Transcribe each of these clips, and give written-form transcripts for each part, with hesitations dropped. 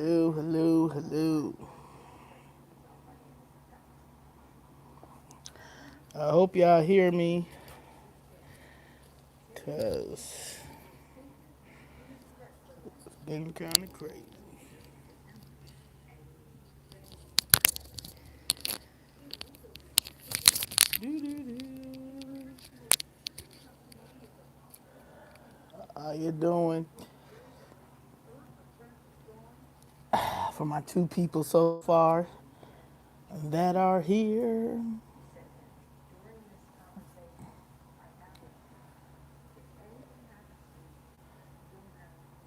Hello, hello, hello. I hope y'all hear me, cause it's been kind of crazy. Doo-doo-doo. How you doing? For my two people so far that are here.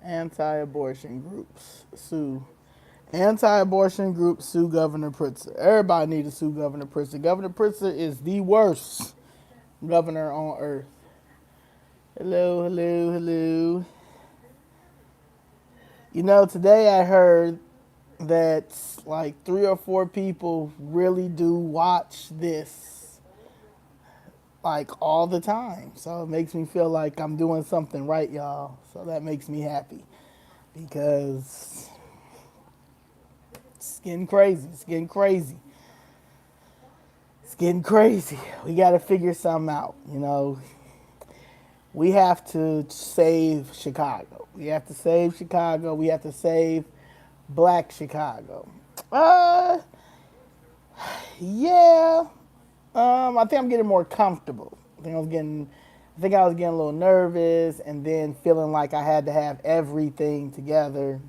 Anti-abortion groups sue. Anti-abortion groups sue Governor Pritzker. Everybody need to sue Governor Pritzker. Governor Pritzker is the worst governor on earth. Hello, hello, hello. You know, today I heard that like three or four people really do watch this like all the time. So it makes me feel like I'm doing something right, y'all. So that makes me happy because it's getting crazy. It's getting crazy. It's getting crazy. We got to figure something out. You know, we have to save Chicago. We have to save Chicago. We have to save Black Chicago. Uh, yeah. I think I'm getting more comfortable. I think I was getting a little nervous, and then feeling like I had to have everything together.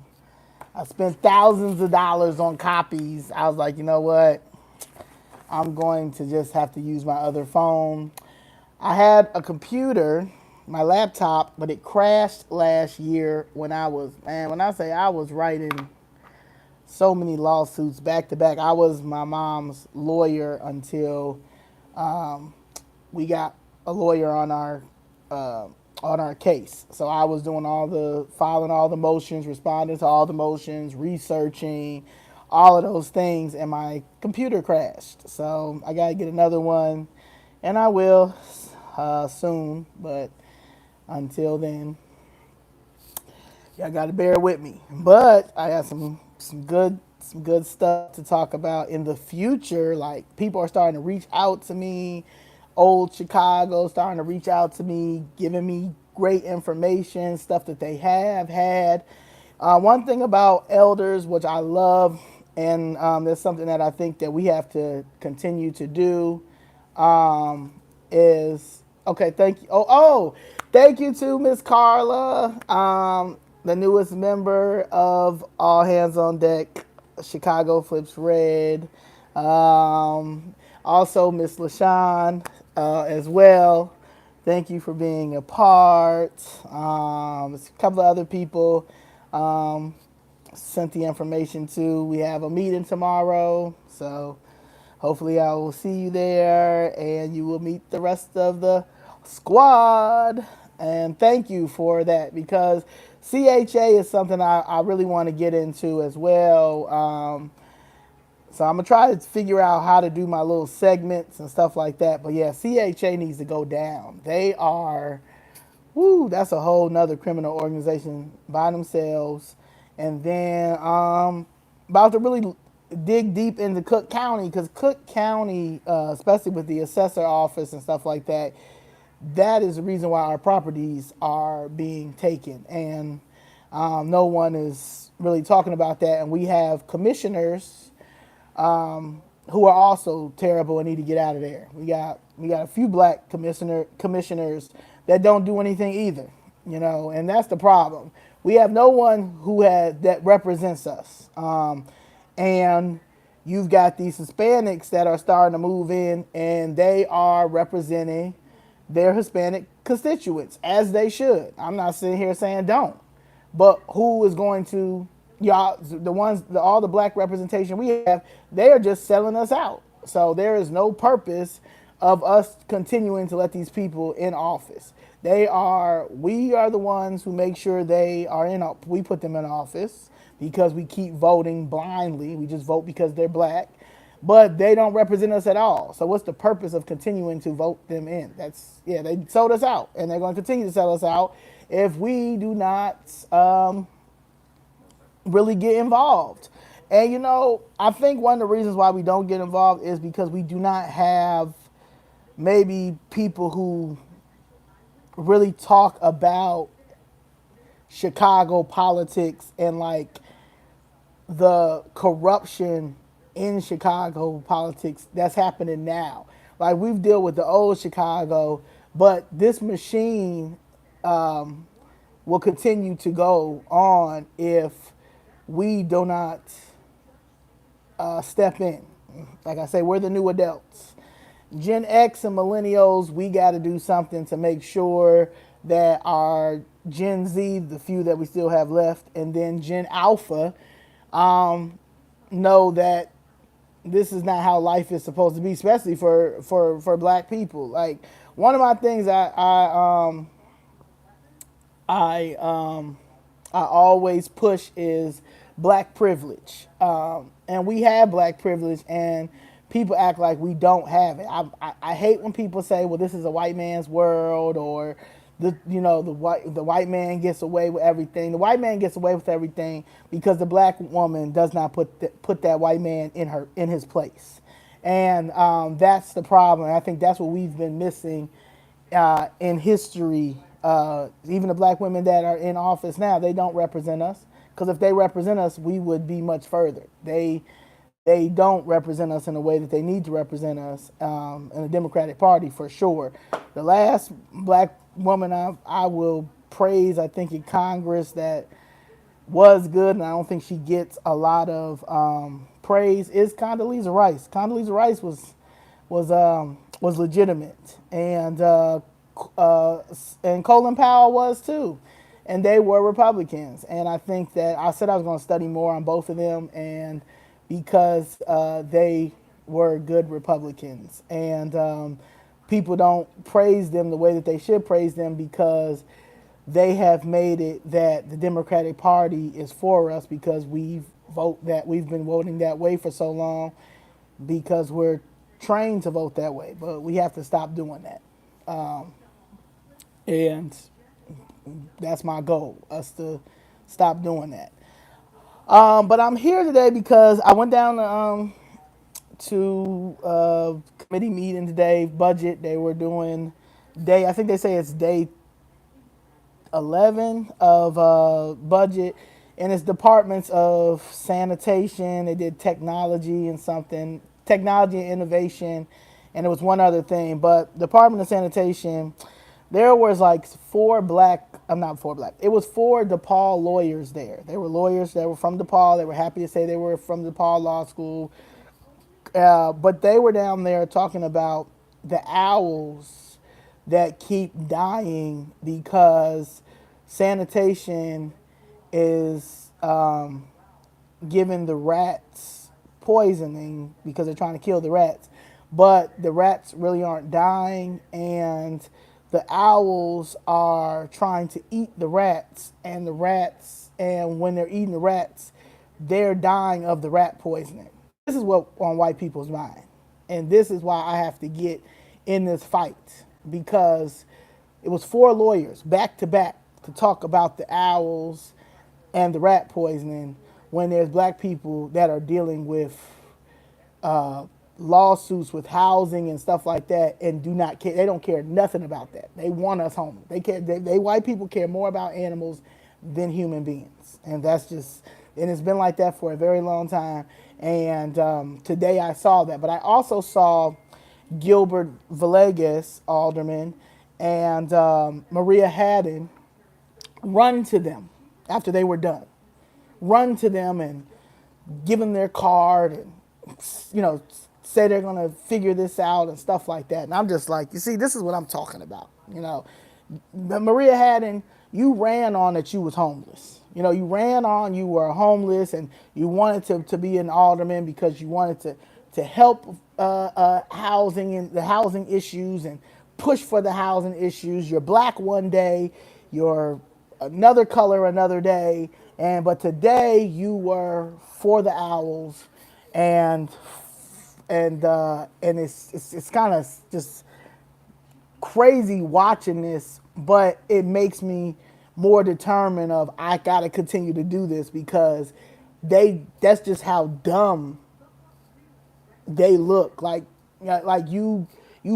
I spent thousands of dollars on copies. I was like, you know what? I'm going to just have to use my other phone. I had a computer, my laptop, but it crashed last year when when I say I was writing so many lawsuits back to back. I was my mom's lawyer until we got a lawyer on our case. So I was doing filing all the motions, responding to all the motions, researching, all of those things, and my computer crashed. So I got to get another one, and I will soon. But until then, y'all got to bear with me. But I got some good stuff to talk about in the future. Like, people are starting to reach out to me. Old Chicago starting to reach out to me, giving me great information, stuff that they have had. One thing about elders, which I love, and there's something that I think that we have to continue to do, is okay. Thank you. Thank you to Miss Carla, the newest member of All Hands on Deck. Chicago Flips Red. Also, Miss LaShawn as well. Thank you for being a part. A couple of other people sent the information to. We have a meeting tomorrow, so hopefully I will see you there, and you will meet the rest of the squad. And thank you for that, because CHA is something I really want to get into as well. So I'm gonna try to figure out how to do my little segments and stuff like that. But yeah, CHA needs to go down. They are, woo, that's a whole nother criminal organization by themselves. And then about to really dig deep into Cook County, because Cook County, especially with the assessor office and stuff like that, that is the reason why our properties are being taken. And no one is really talking about that. And we have commissioners who are also terrible and need to get out of there. We got a few black commissioners that don't do anything either, you know, and that's the problem. We have no one that represents us, and you've got these Hispanics that are starting to move in, and they are representing their Hispanic constituents as they should. I'm not sitting here saying don't, but who is going to, y'all, all the black representation we have, they are just selling us out. So there is no purpose of us continuing to let these people in office. We are the ones who make sure we put them in office because we keep voting blindly. We just vote because they're black, but they don't represent us at all. So what's the purpose of continuing to vote them in? They sold us out, and they're going to continue to sell us out if we do not really get involved. And I think one of the reasons why we don't get involved is because we do not have maybe people who really talk about Chicago politics and like the corruption in Chicago politics that's happening now. Like we've dealt with the old Chicago, but this machine will continue to go on if we do not step in. Like I say, we're the new adults. Gen X and millennials, we got to do something to make sure that our Gen Z, the few that we still have left, and then Gen Alpha know that this is not how life is supposed to be, especially for black people. Like one of my things I always push is black privilege, and we have black privilege, and people act like we don't have it. I hate when people say, "Well, this is a white man's world," or the white man gets away with everything. The white man gets away with everything because the black woman does not put that white man in his place, and that's the problem. I think that's what we've been missing in history. Even the black women that are in office now, they don't represent us. Because if they represent us, we would be much further. They don't represent us in the way that they need to represent us in the Democratic Party for sure. The last black woman I will praise, I think in Congress that was good, and I don't think she gets a lot of praise, is Condoleezza Rice. Condoleezza Rice was legitimate, and Colin Powell was too, and they were Republicans. And I think that I said I was going to study more on both of them, and because they were good Republicans, and people don't praise them the way that they should praise them because they have made it that the Democratic Party is for us because we've been voting that way for so long because we're trained to vote that way, but we have to stop doing that. And that's my goal, us to stop doing that. But I'm here today because I went down to committee meeting today, budget. They were doing I think they say it's day 11 of budget, and it's departments of sanitation. They did technology and innovation, and it was one other thing. But Department of Sanitation, there was like it was four DePaul lawyers there. They were lawyers that were from DePaul. They were happy to say they were from DePaul Law School. But they were down there talking about the owls that keep dying because sanitation is giving the rats poisoning because they're trying to kill the rats. But the rats really aren't dying, and the owls are trying to eat the rats, and when they're eating the rats, they're dying of the rat poisoning. This is what on white people's mind. And this is why I have to get in this fight, because it was four lawyers back to back to talk about the owls and the rat poisoning when there's black people that are dealing with lawsuits with housing and stuff like that and do not care. They don't care nothing about that. They want us home. They white people care more about animals than human beings. And it's been like that for a very long time. And today I saw that. But I also saw Gilbert Villegas, alderman, and Maria Haddon run to them after they were done. Run to them and give them their card and, say they're going to figure this out and stuff like that. And I'm just like, you see, this is what I'm talking about. Maria Haddon, you ran on that you was homeless. You ran on you were homeless and you wanted to be an alderman because you wanted to help housing and the housing issues and push for the housing issues. You're black one day, you're another color another day, but today you were for the owls, and it's kind of just crazy watching this, but it makes me more determined of I gotta continue to do this because that's just how dumb they look. Like you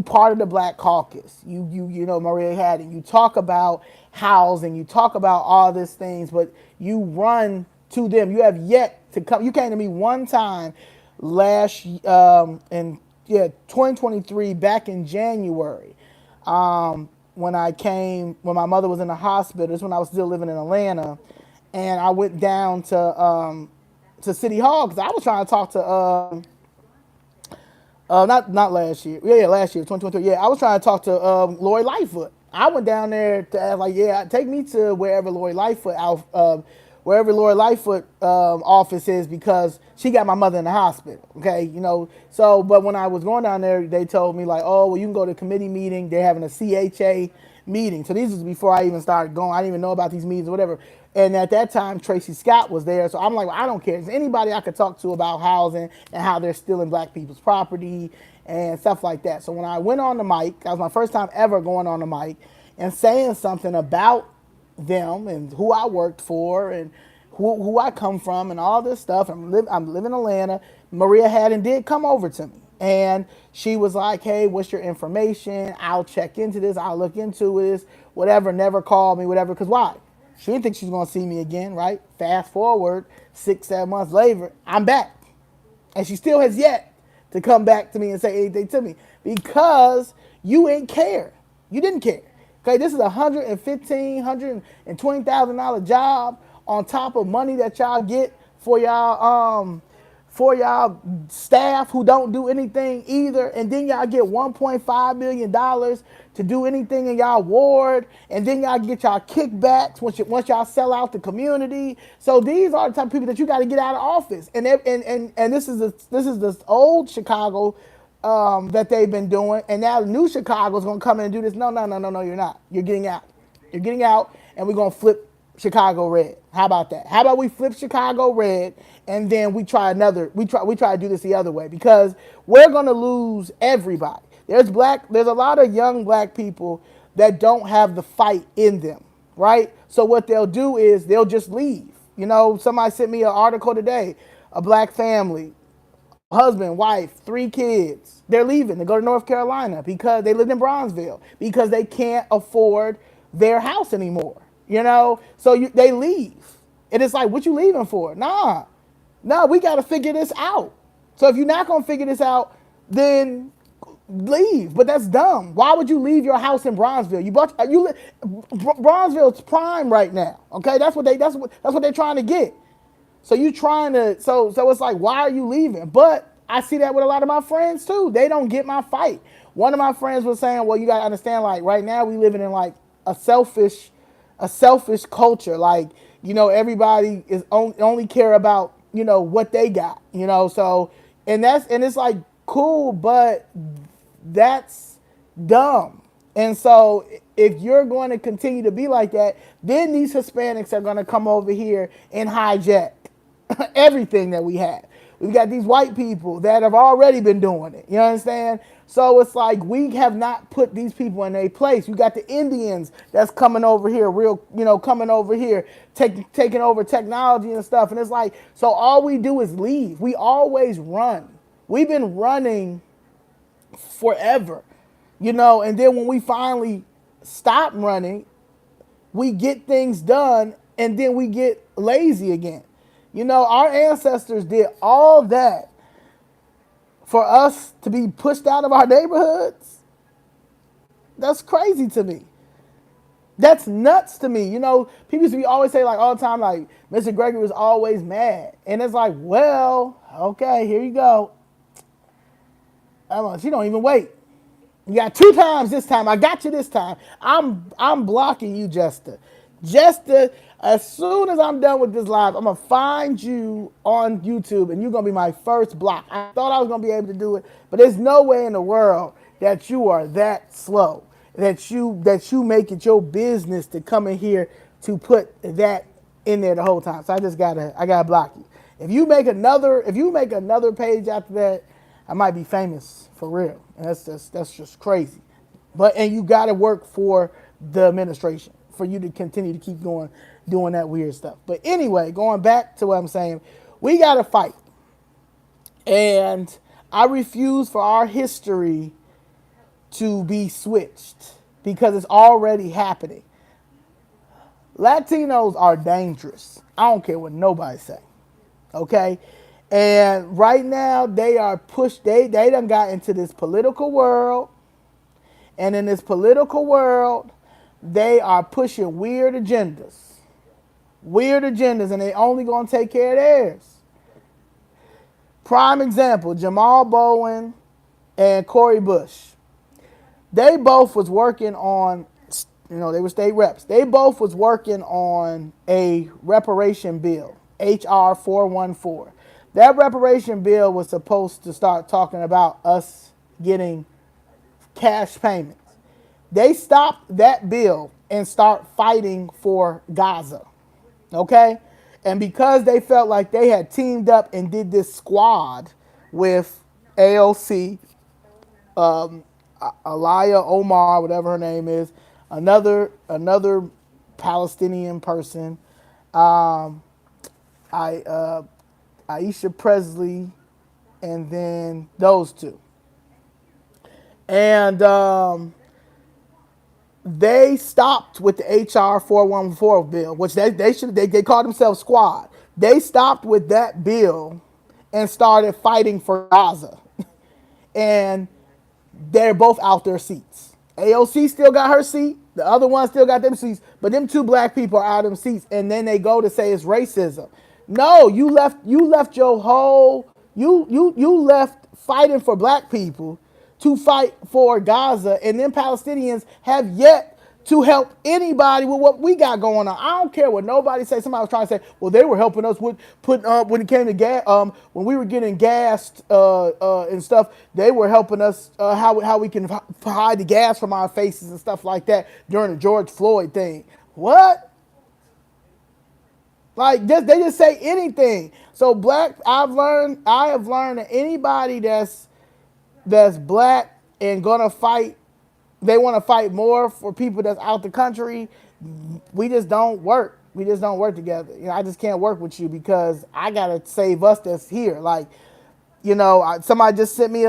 part of the Black Caucus. You know Maria had it. You talk about housing. You talk about all these things, but you run to them. You have yet to come. You came to me one time last in 2023 back in January. When I came when my mother was in the hospital. This is when I was still living in Atlanta, and I went down to City Hall because I was trying to talk to not last year. Yeah, last year, 2023. Yeah, I was trying to talk to Lori Lightfoot. I went down there to ask, like, yeah, take me to wherever Lori Lightfoot office is because she got my mother in the hospital. Okay, you know. So, but when I was going down there, they told me like, oh, well, you can go to a committee meeting. They're having a CHA meeting. So these was before I even started going. I didn't even know about these meetings or whatever. And at that time, Tracy Scott was there. So I'm like, well, I don't care. Is anybody I could talk to about housing and how they're stealing Black people's property and stuff like that. So when I went on the mic, that was my first time ever going on the mic and saying something about them and who I worked for and who I come from and all this stuff. I'm living in Atlanta. Maria Haddon did come over to me. And she was like, hey, what's your information? I'll check into this. I'll look into this. Whatever. Never call me. Whatever. Because why? She didn't think she was going to see me again, right? Fast forward 6-7 months later, I'm back. And she still has yet to come back to me and say anything to me because you ain't care. You didn't care. Okay, this is a $120,000 job on top of money that y'all get for y'all staff who don't do anything either, and then y'all get $1.5 million to do anything in y'all ward, and then y'all get y'all kickbacks once y'all sell out the community. So these are the type of people that you got to get out of office, and this is this old Chicago that they've been doing, and now the new Chicago is going to come in and do this. No, you're not. You're getting out. You're getting out, and we're going to flip Chicago red. How about that? How about we flip Chicago red and then we try to do this the other way because we're going to lose everybody. There's a lot of young Black people that don't have the fight in them, right? So what they'll do is they'll just leave. You know, somebody sent me an article today, a Black family, husband, wife, 3 kids. They're leaving to go to North Carolina because they lived in Bronzeville because they can't afford their house anymore. You know, so they leave. And it's like, what you leaving for? Nah, we got to figure this out. So if you're not going to figure this out, then leave. But that's dumb. Why would you leave your house in Bronzeville? Bronzeville's prime right now. Okay, that's what they're trying to get. So you trying to, so it's like, why are you leaving? But I see that with a lot of my friends too. They don't get my fight. One of my friends was saying, well, you got to understand, like right now we living in like a selfish culture. Like, you know, everybody is only care about, you know, what they got, you know. So, and it's like cool, but that's dumb. And so if you're going to continue to be like that, then these Hispanics are going to come over here and hijack everything that we have. We've got these white people that have already been doing it. You understand? So it's like we have not put these people in their place. You got the Indians that's coming over here, taking over technology and stuff. And it's like, so all we do is leave. We always run. We've been running forever, you know, and then when we finally stop running, we get things done and then we get lazy again. You know, our ancestors did all that for us to be pushed out of our neighborhoods. That's crazy to me. That's nuts to me. You know, people used to always say like all the time, like Mr. Gregory was always mad. And it's like, well, okay, here you go. She don't even wait. You got 2 times this time. I got you this time. I'm blocking you, Jester. Jester, as soon as I'm done with this live, I'm going to find you on YouTube and you're going to be my first block. I thought I was going to be able to do it, but there's no way in the world that you are that slow, that you make it your business to come in here to put that in there the whole time. So I gotta block you. If you make another page after that, I might be famous for real. And that's just crazy. And you got to work for the administration, for you to continue to keep going doing that weird stuff. But anyway, going back to what I'm saying, we got to fight. And I refuse for our history to be switched because it's already happening. Latinos are dangerous. I don't care what nobody say. Okay? And right now they are pushed, they done got into this political world. And in this political world, they are pushing weird agendas. Weird agendas, and they only gonna take care of theirs. Prime example, Jamal Bowen and Cori Bush. They both was working on, they were state reps. They both was working on a reparation bill, HR 414. That reparation bill was supposed to start talking about us getting cash payments. They stopped that bill and start fighting for Gaza, okay? And because they felt like they had teamed up and did this squad with AOC, Aliyah Omar, whatever her name is, another Palestinian person, Aisha Presley, and then those two. And they stopped with the HR 414 bill, which they called themselves Squad. They stopped with that bill and started fighting for Gaza. And they're both out their seats. AOC still got her seat. The other one still got them seats. But them two black people are out of them seats. And then they go to say it's racism. No, you left your whole, you left fighting for black people to fight for Gaza. And then Palestinians have yet to help anybody with what we got going on. I don't care what nobody say. Somebody was trying to say, well, they were helping us with putting when it came to gas. When we were getting gassed and stuff, they were helping us how we can hide the gas from our faces and stuff like that during the George Floyd thing. What? Like they just say anything. So I have learned that anybody that's black and gonna fight, they want to fight more for people that's out the country. We just don't work. We just don't work together. I just can't work with you because I gotta save us that's here. Like, somebody just sent me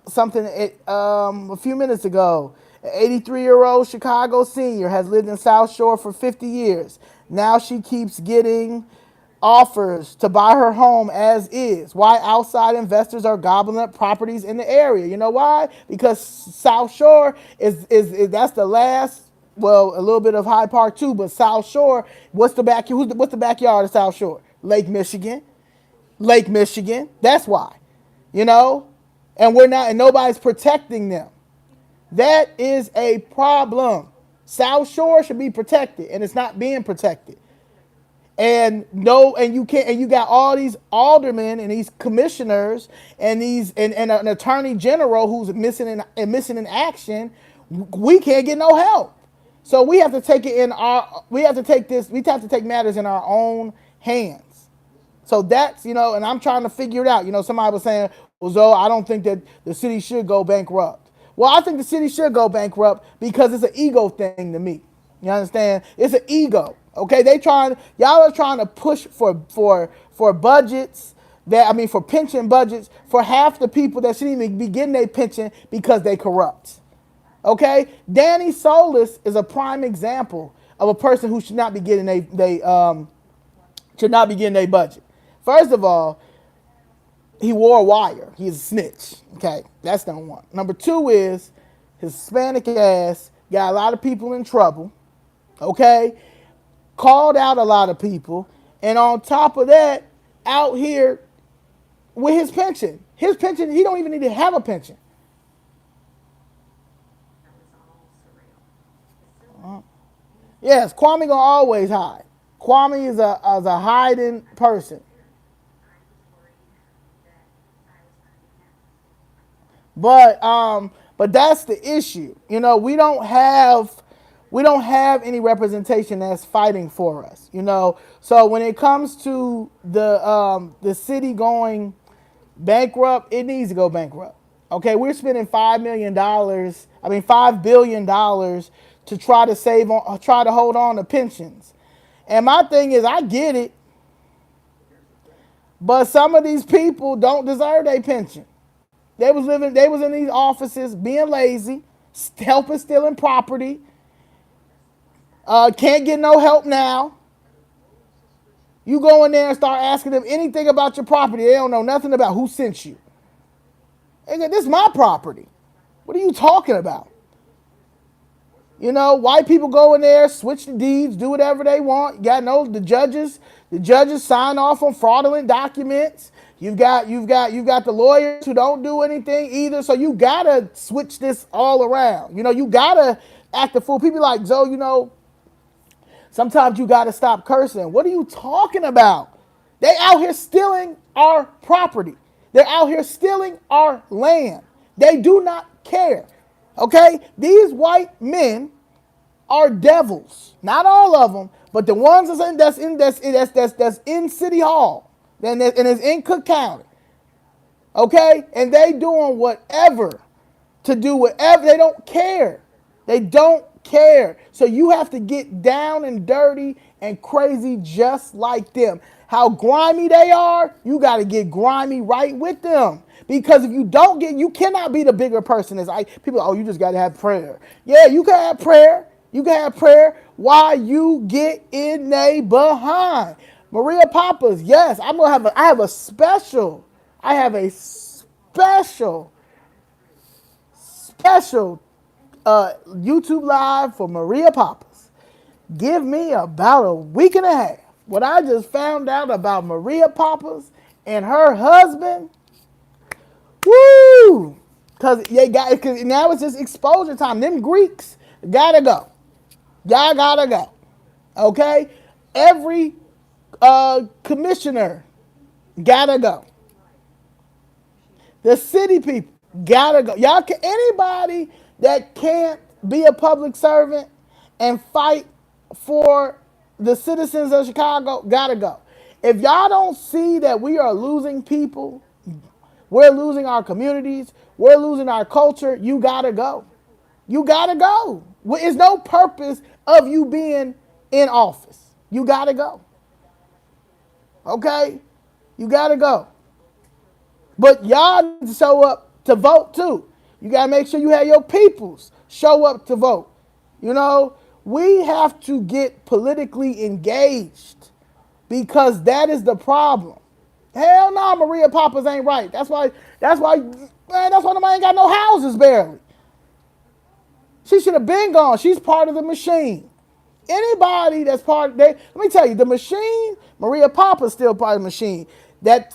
something a few minutes ago. An 83-year-old Chicago senior has lived in South Shore for 50 years. Now she keeps getting offers to buy her home as is. Why outside investors are gobbling up properties in the area? You know why? Because South Shore is that's the last. Well, a little bit of Hyde Park too, but South Shore. What's the backyard of South Shore? Lake Michigan. Lake Michigan. That's why. And we're not, and nobody's protecting them. That is a problem. South Shore should be protected, and it's not being protected. And you can't, and you got all these aldermen and these commissioners and an attorney general who's missing in action. We can't get no help. So we have to take matters in our own hands. So that's, and I'm trying to figure it out. Somebody was saying, well, Zoe, I don't think that the city should go bankrupt. Well, I think the city should go bankrupt because it's an ego thing to me. You understand? It's an ego. Okay, y'all are trying to push for budgets for pension budgets for half the people that shouldn't even be getting their pension because they corrupt. Okay, Danny Solis is a prime example of a person who should not be getting their budget. First of all, he wore a wire. He's a snitch. Okay, that's number one. Number two is his Hispanic ass got a lot of people in trouble. Okay, called out a lot of people, and on top of that, out here with his pension. His pension, he don't even need to have a pension. Yes, Kwame gonna always hide. Kwame is a hiding person. But that's the issue. We don't have any representation that's fighting for us. So when it comes to the city going bankrupt, it needs to go bankrupt. Okay, we're spending $5 billion to try to save on, try to hold on to pensions. And my thing is, I get it, but some of these people don't deserve their pension. They was in these offices being lazy, helping stealing property. Can't get no help now. You go in there and start asking them anything about your property. They don't know nothing about who sent you. This is my property. What are you talking about? You know, white people go in there, switch the deeds, do whatever they want. You got the judges sign off on fraudulent documents. You've got the lawyers who don't do anything either. So you gotta switch this all around. You know, you gotta act the fool. People like, Joe, you know, sometimes you gotta stop cursing. What are you talking about? They out here stealing our property. They're out here stealing our land. They do not care. Okay? These white men are devils. Not all of them, but the ones that's in City Hall and is in Cook County. Okay? And they doing whatever to do whatever. They don't care. They don't care. So you have to get down and dirty and crazy just like them. How grimy they are, you got to get grimy right with them. Because if you don't you cannot be the bigger person. As people, oh, you just got to have prayer. Yeah, you can have prayer. You can have prayer while you get in they behind. Maria Papas, yes, I have a special YouTube live for Maria Papas. Give me about a week and a half. What I just found out about Maria Papas and her husband, woo! Because now it's just exposure time. Them Greeks gotta go. Y'all gotta go. Okay? Every commissioner gotta go. The city people gotta go. Anybody that can't be a public servant and fight for the citizens of Chicago gotta go. If y'all don't see that we are losing people, we're losing our communities, we're losing our culture, you gotta go. You gotta go. There's no purpose of you being in office. You gotta go. Okay? You gotta go. But y'all need to show up to vote too. You gotta make sure you have your peoples show up to vote. You know, we have to get politically engaged because that is the problem. Hell no, Maria Papas ain't right. That's why nobody ain't got no houses barely. She should have been gone. She's part of the machine. Anybody that's let me tell you, the machine, Maria Papa's still part of the machine. That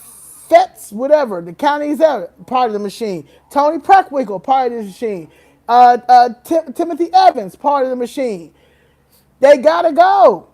Fetz, whatever, the county's part of the machine. Tony Preckwinkle, part of the machine. Timothy Evans, part of the machine. They gotta go.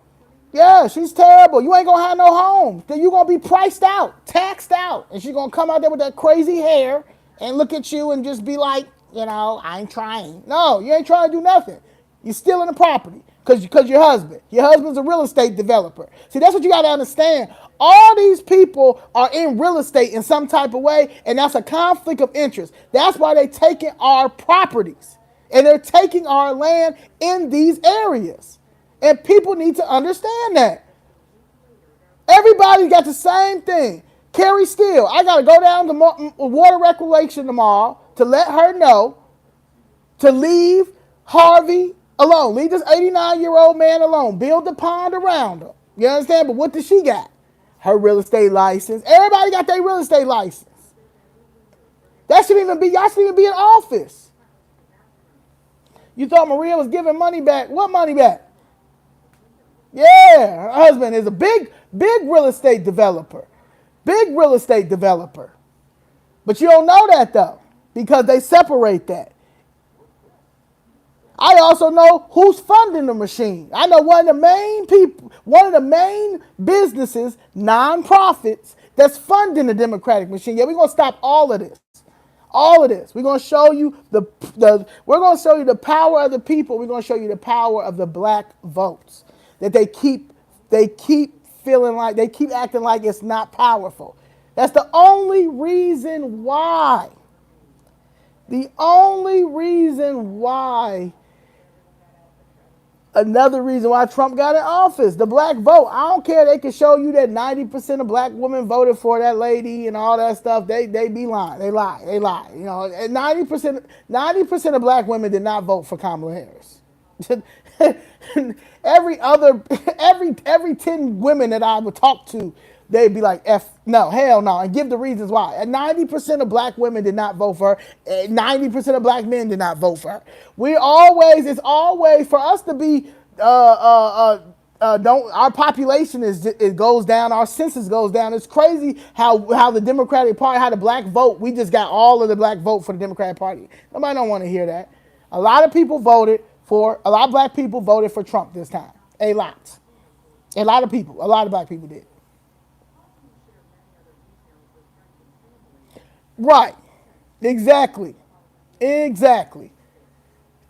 Yeah, she's terrible. You ain't gonna have no home. Then you gonna be priced out, taxed out. And she's gonna come out there with that crazy hair and look at you and just be like, you know, I ain't trying. No, you ain't trying to do nothing. You're stealing the property because your husband's a real estate developer. See, that's what you gotta understand. All these people are in real estate in some type of way, and that's a conflict of interest. That's why they're taking our properties and they're taking our land in these areas. And people need to understand that. Everybody got the same thing. Carrie Steele, I got to go down to Water Reclamation tomorrow to let her know to leave Harvey alone. Leave this 89-year-old man alone. Build the pond around her. You understand? But what does she got? Her real estate license. Everybody got their real estate license. Y'all shouldn't even be in office. You thought Maria was giving money back. What money back? Yeah, her husband is a big real estate developer. Big real estate developer. But you don't know that though, because they separate that. I also know who's funding the machine. I know one of the main businesses, nonprofits, that's funding the Democratic machine. Yeah, we're gonna stop all of this. All of this. We're gonna show you we're gonna show you the power of the people. We're gonna show you the power of the black votes. That they keep feeling like, they keep acting like it's not powerful. That's the only reason why. The only reason why Another reason why Trump got in office, the black vote. I don't care. They can show you that 90% of black women voted for that lady and all that stuff. They be lying. They lie. They lie. You know, and 90% of black women did not vote for Kamala Harris. every 10 women that I would talk to, they'd be like, no, hell no, and give the reasons why. And 90% of black women did not vote for her. 90% of black men did not vote for her. It's always for us to be, don't, our population it goes down, our census goes down. It's crazy how the Democratic Party, how the black vote, we just got all of the black vote for the Democratic Party. Nobody don't want to hear that. A lot of black people voted for Trump this time. A lot. A lot of black people did. Right. Exactly. Exactly.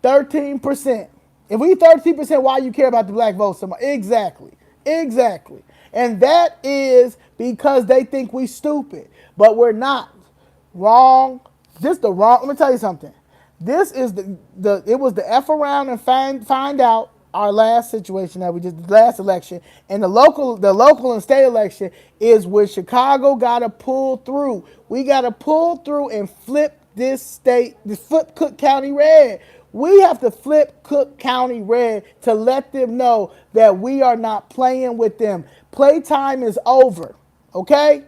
13%. If we 13%, why you care about the black vote so much? Exactly. Exactly. And that is because they think we stupid. But we're not. Wrong. Let me tell you something. This is it was the F around and find out our last situation that we just the last election, and the local and state election is where Chicago got to pull through. We got to pull through and flip flip Cook County red. We have to flip Cook County red to let them know that we are not playing with them. Playtime is over. Okay?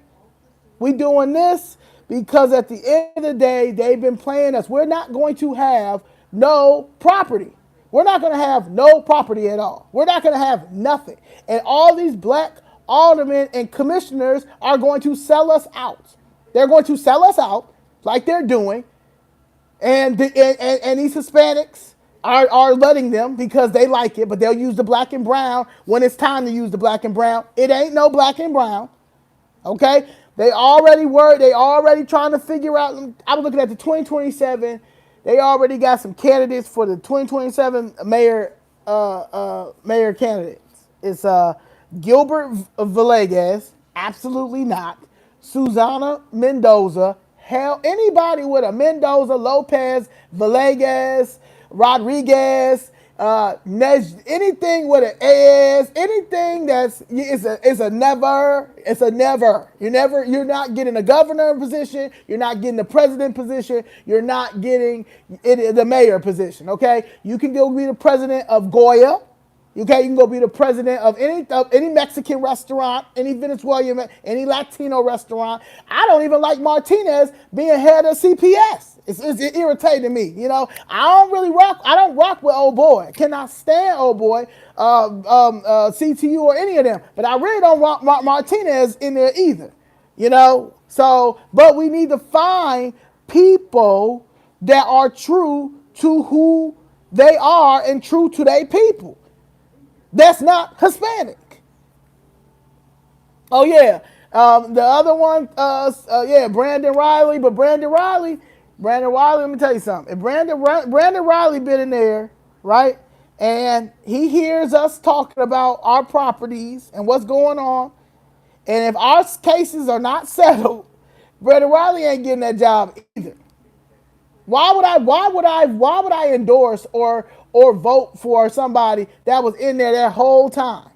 We doing this because at the end of the day, they've been playing us. We're not going to have no property. We're not going to have no property at all. We're not going to have nothing. And all these black aldermen and commissioners are going to sell us out. They're going to sell us out like they're doing. And these Hispanics are letting them because they like it, but they'll use the black and brown when it's time to use the black and brown. It ain't no black and brown. Okay? They already trying to figure out. I was looking at the 2027. They already got some candidates for the 2027 mayor candidates. It's Gilbert Villegas, absolutely not. Susana Mendoza, hell, anybody with a Mendoza, Lopez, Villegas, Rodriguez, anything with an AS, anything that's is a never. It's a never. You're not getting a governor position. You're not getting the president position. You're not getting the mayor position. Okay, you can go be the president of Goya. Okay, you can go be the president of any Mexican restaurant, any Venezuelan, any Latino restaurant. I don't even like Martinez being head of CPS. It's irritating me, you know. I don't rock with old boy. Cannot stand old boy, CTU or any of them. But I really don't want Martinez in there either, you know. So, but we need to find people that are true to who they are and true to their people. That's not Hispanic. Oh yeah, the other one, Brandon Riley. But Brandon Riley. Let me tell you something. If Brandon Riley been in there, right, and he hears us talking about our properties and what's going on, and if our cases are not settled, Brandon Riley ain't getting that job either. Why would I endorse or vote for somebody that was in there that whole time?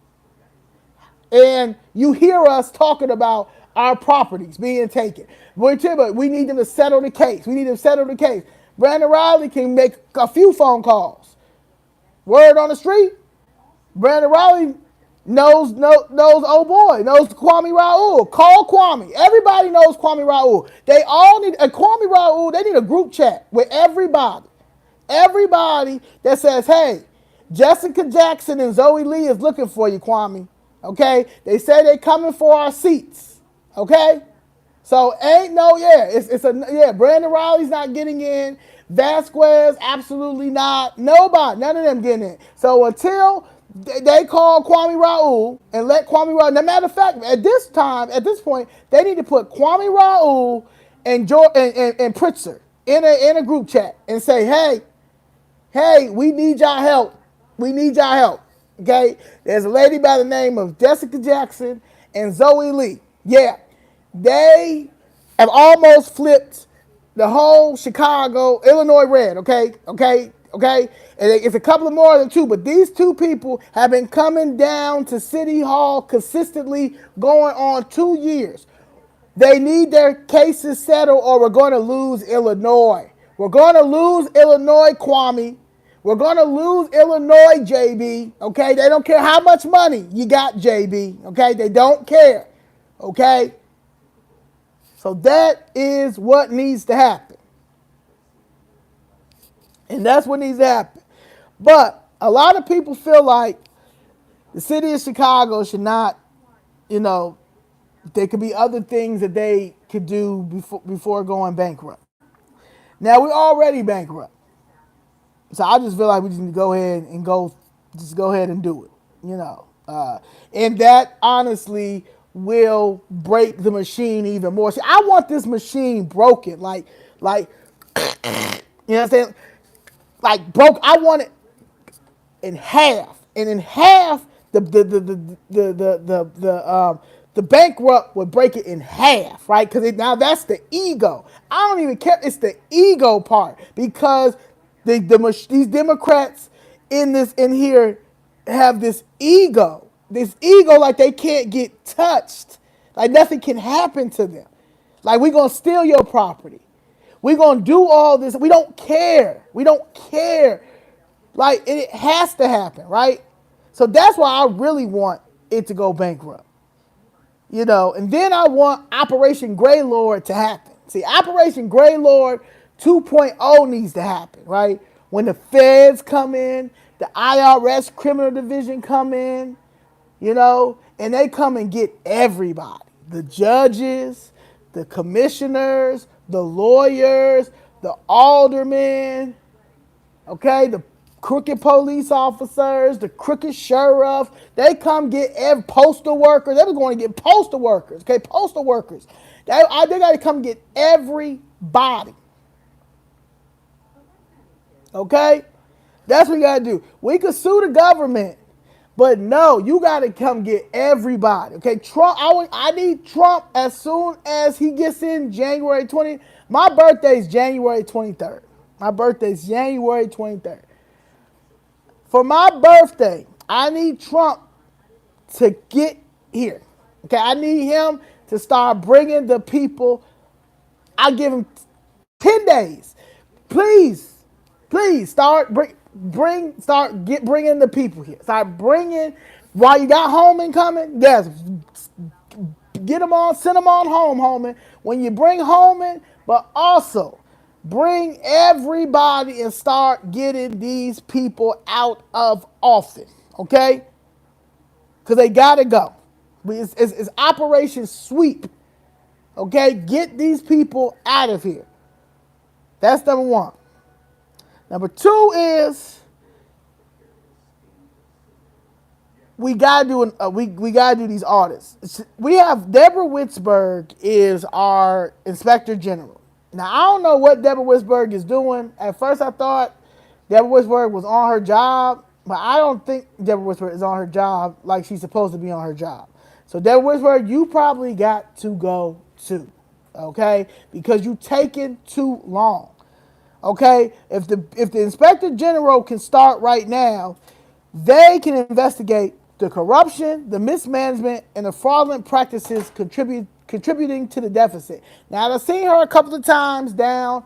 And you hear us talking about our properties being taken. We need them to settle the case. Brandon Riley can make a few phone calls. Word on the street, Brandon Riley knows old boy, knows Kwame Raoul. Call Kwame. Everybody knows Kwame Raoul. They all need a Kwame Raoul. They need a group chat with everybody. Everybody that says, hey, Jessica Jackson and Zoe Leigh is looking for you, Kwame. Okay? They say they coming for our seats. Okay? So Brandon Riley's not getting in. Vasquez, absolutely not. Nobody, none of them getting in. So until they call Kwame Raoul and let Kwame Raoul, no matter of fact, at this point, they need to put Kwame Raoul and Pritzker in a group chat and say, hey, we need y'all help. Okay? There's a lady by the name of Jessica Jackson and Zoe Leigh. Yeah. They have almost flipped the whole Chicago, Illinois red, okay? Okay, and it's a couple of more than two, but these two people have been coming down to City Hall consistently going on 2 years. They need their cases settled or we're going to lose Illinois. We're going to lose Illinois, Kwame. We're going to lose Illinois, JB. Okay, they don't care how much money you got, JB. Okay, they don't care. Okay, so that is what needs to happen. And that's what needs to happen. But a lot of people feel like the city of Chicago should not, you know, there could be other things that they could do before going bankrupt. Now we're already bankrupt. So I just feel like we just need to go ahead and go ahead and do it, you know. And that honestly will break the machine even more. See, I want this machine broken, like, you know what I'm saying? Like broke. I want it in half, and in half the bankrupt would break it in half, right? Because now that's the ego. I don't even care. It's the ego part because these Democrats in here have this ego like they can't get touched, like nothing can happen to them. Like we gonna steal your property. We gonna do all this. We don't care. We don't care. Like it has to happen, right? So that's why I really want it to go bankrupt. You know, and then I want Operation Greylord to happen. See, Operation Greylord 2.0 needs to happen, right? When the feds come in, the IRS criminal division come in, you know, and they come and get everybody. The judges, the commissioners, the lawyers, the aldermen, okay, the crooked police officers, the crooked sheriff, they come get every postal workers. They were going to get postal workers, okay, postal workers. They got to come get everybody, okay? That's what you got to do. We could sue the government, but no, you got to come get everybody, okay? Trump, I need Trump as soon as he gets in January 20th. My birthday's January 23rd. My birthday's January 23rd. For my birthday, I need Trump to get here. Okay, I need him to start bringing the people. I give him 10 days. Please start bringing the people here. Start bringing while you got Holman coming. Yes, get them on, send them on home, Holman. When you bring Holman, but also bring everybody and start getting these people out of office, okay? Because they got to go. It's Operation Sweep, okay? Get these people out of here. That's number one. Number two is we gotta do these audits. We have Deborah Witzberg is our Inspector General. Now I don't know what Deborah Witzberg is doing. At first I thought Deborah Witzberg was on her job, but I don't think Deborah Witzberg is on her job like she's supposed to be on her job. So Deborah Witzberg, you probably got to go too, okay? Because you taking too long. Okay, if the Inspector General can start right now, they can investigate the corruption, the mismanagement, and the fraudulent practices contributing to the deficit. Now, I've seen her a couple of times down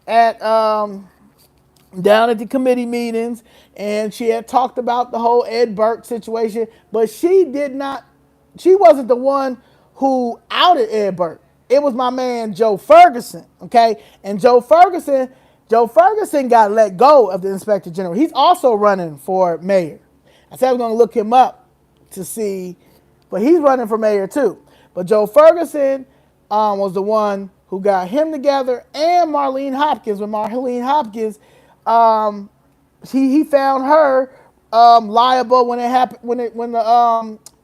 at the committee meetings, and she had talked about the whole Ed Burke situation, but she wasn't the one who outed Ed Burke. It was my man Joe Ferguson, okay? And Joe Ferguson got let go of the Inspector General. He's also running for mayor. I said I was going to look him up to see, but he's running for mayor too. But Joe Ferguson was the one who got him together, and Marlene Hopkins. When Marlene Hopkins, he found her liable when it happened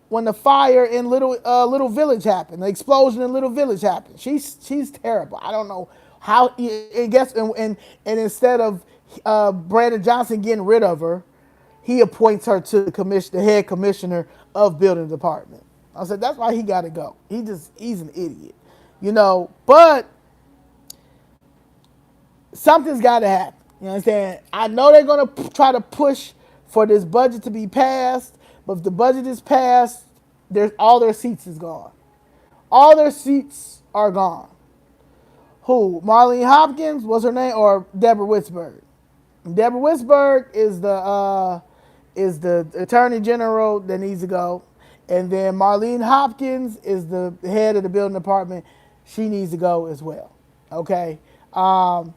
when the fire in Little Village happened, the explosion in Little Village happened. She's terrible. I don't know how. I guess and instead of Brandon Johnson getting rid of her, he appoints her to the head commissioner of building department. I said that's why he got to go. He's an idiot, you know. But something's got to happen. You understand? I know they're going to try to push for this budget to be passed, but if the budget is passed, there's all their seats is gone. All their seats are gone. Who? Marlene Hopkins was her name, or Deborah Witzberg? Deborah Witzberg is the attorney general that needs to go, and then Marlene Hopkins is the head of the building department. She needs to go as well. Okay. What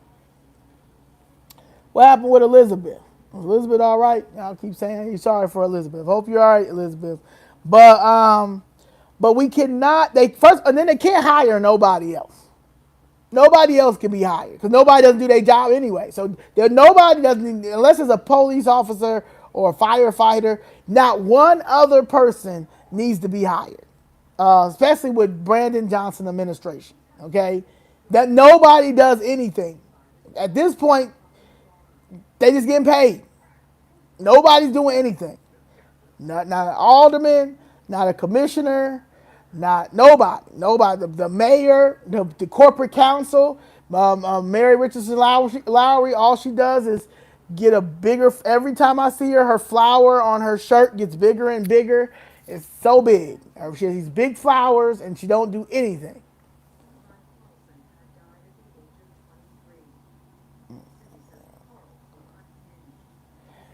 happened with Elizabeth? Was Elizabeth all right? I'll keep saying you're sorry for Elizabeth. Hope you're all right, Elizabeth. But we cannot. They first, and then they can't hire nobody else. Nobody else can be hired because nobody doesn't do their job anyway. So there, nobody doesn't, unless it's a police officer or a firefighter. Not one other person needs to be hired, especially with Brandon Johnson administration. Okay, that nobody does anything at this point. They just getting paid. Nobody's doing anything. Not an alderman, not a commissioner, not nobody. Nobody. The mayor, the corporate council, Mary Richardson Lowry, all she does is get a bigger, every time I see her, her flower on her shirt gets bigger and bigger. It's so big. She has these big flowers and she don't do anything.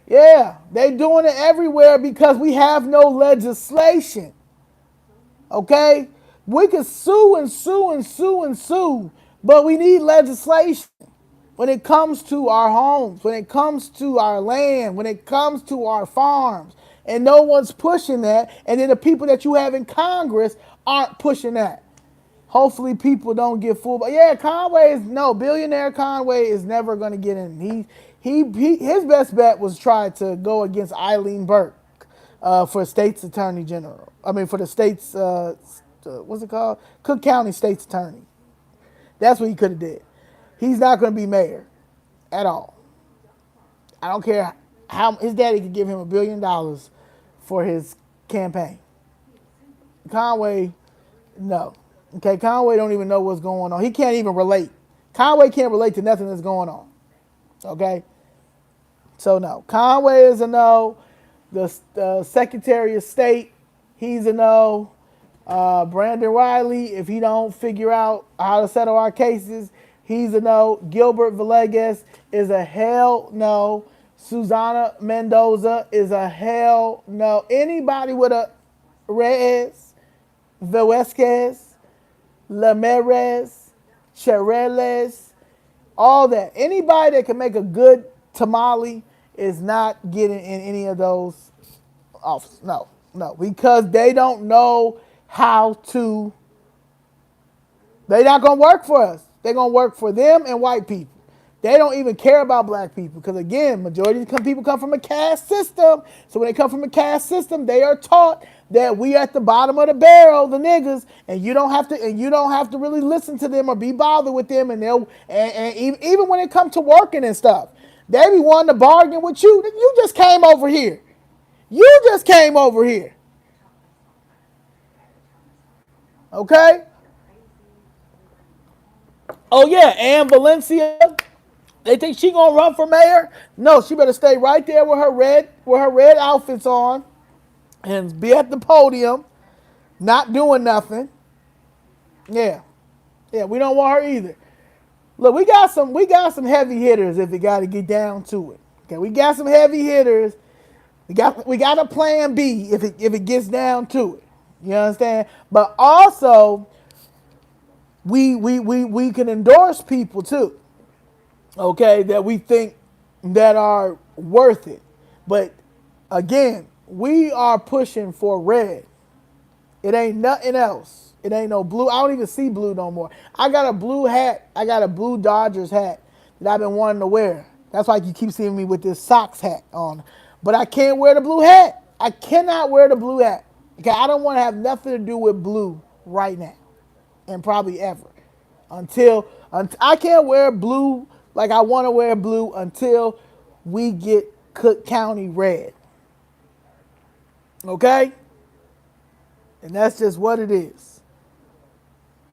Yeah, they doing it everywhere because we have no legislation. Okay? We can sue and sue and sue and sue, but we need legislation when it comes to our homes, when it comes to our land, when it comes to our farms. And no one's pushing that. And then the people that you have in Congress aren't pushing that. Hopefully people don't get fooled. But yeah, Conway is no billionaire. Conway is never going to get in. His best bet was try to go against Eileen Burke for state's attorney general. I mean, for the state's what's it called? Cook County state's attorney. That's what he could have did. He's not going to be mayor at all. I don't care how his daddy could give him $1 billion for his campaign. Conway, no. Okay, Conway don't even know what's going on. He can't even relate. Conway can't relate to nothing that's going on. Okay? So no. Conway is a no. The Secretary of State, he's a no. Brandon Riley, if he don't figure out how to settle our cases, he's a no. Gilbert Villegas is a hell no. Susana Mendoza is a hell no. Anybody with a Reyes, Velasquez, Lameres, Chereles, all that. Anybody that can make a good tamale is not getting in any of those offices. No, no, because they don't know how to. They're not going to work for us. They're going to work for them and white people. They don't even care about black people because, again, majority of people come from a caste system. So when they come from a caste system, they are taught that we at the bottom of the barrel, the niggas, and you don't have to really listen to them or be bothered with them. And even when it comes to working and stuff, they be wanting to bargain with you. You just came over here. You just came over here. Okay? Oh yeah, Ann Valencia. They think she gonna run for mayor? No, she better stay right there with her red outfits on, and be at the podium, not doing nothing. Yeah, yeah, we don't want her either. Look, we got some heavy hitters if we got to get down to it. Okay, we got some heavy hitters. We got a plan B if it gets down to it. You understand? But also, we can endorse people too. Okay, that we think that are worth it. But again, we are pushing for red. It ain't nothing else. It ain't no blue. I don't even see blue no more. I got a blue hat. I got a blue Dodgers hat that I've been wanting to wear. That's why you keep seeing me with this socks hat on. But I can't wear the blue hat. I cannot wear the blue hat. Okay, I don't want to have nothing to do with blue right now, and probably ever. Until I can't wear blue like I want to wear blue until we get Cook County red. Okay? And that's just what it is.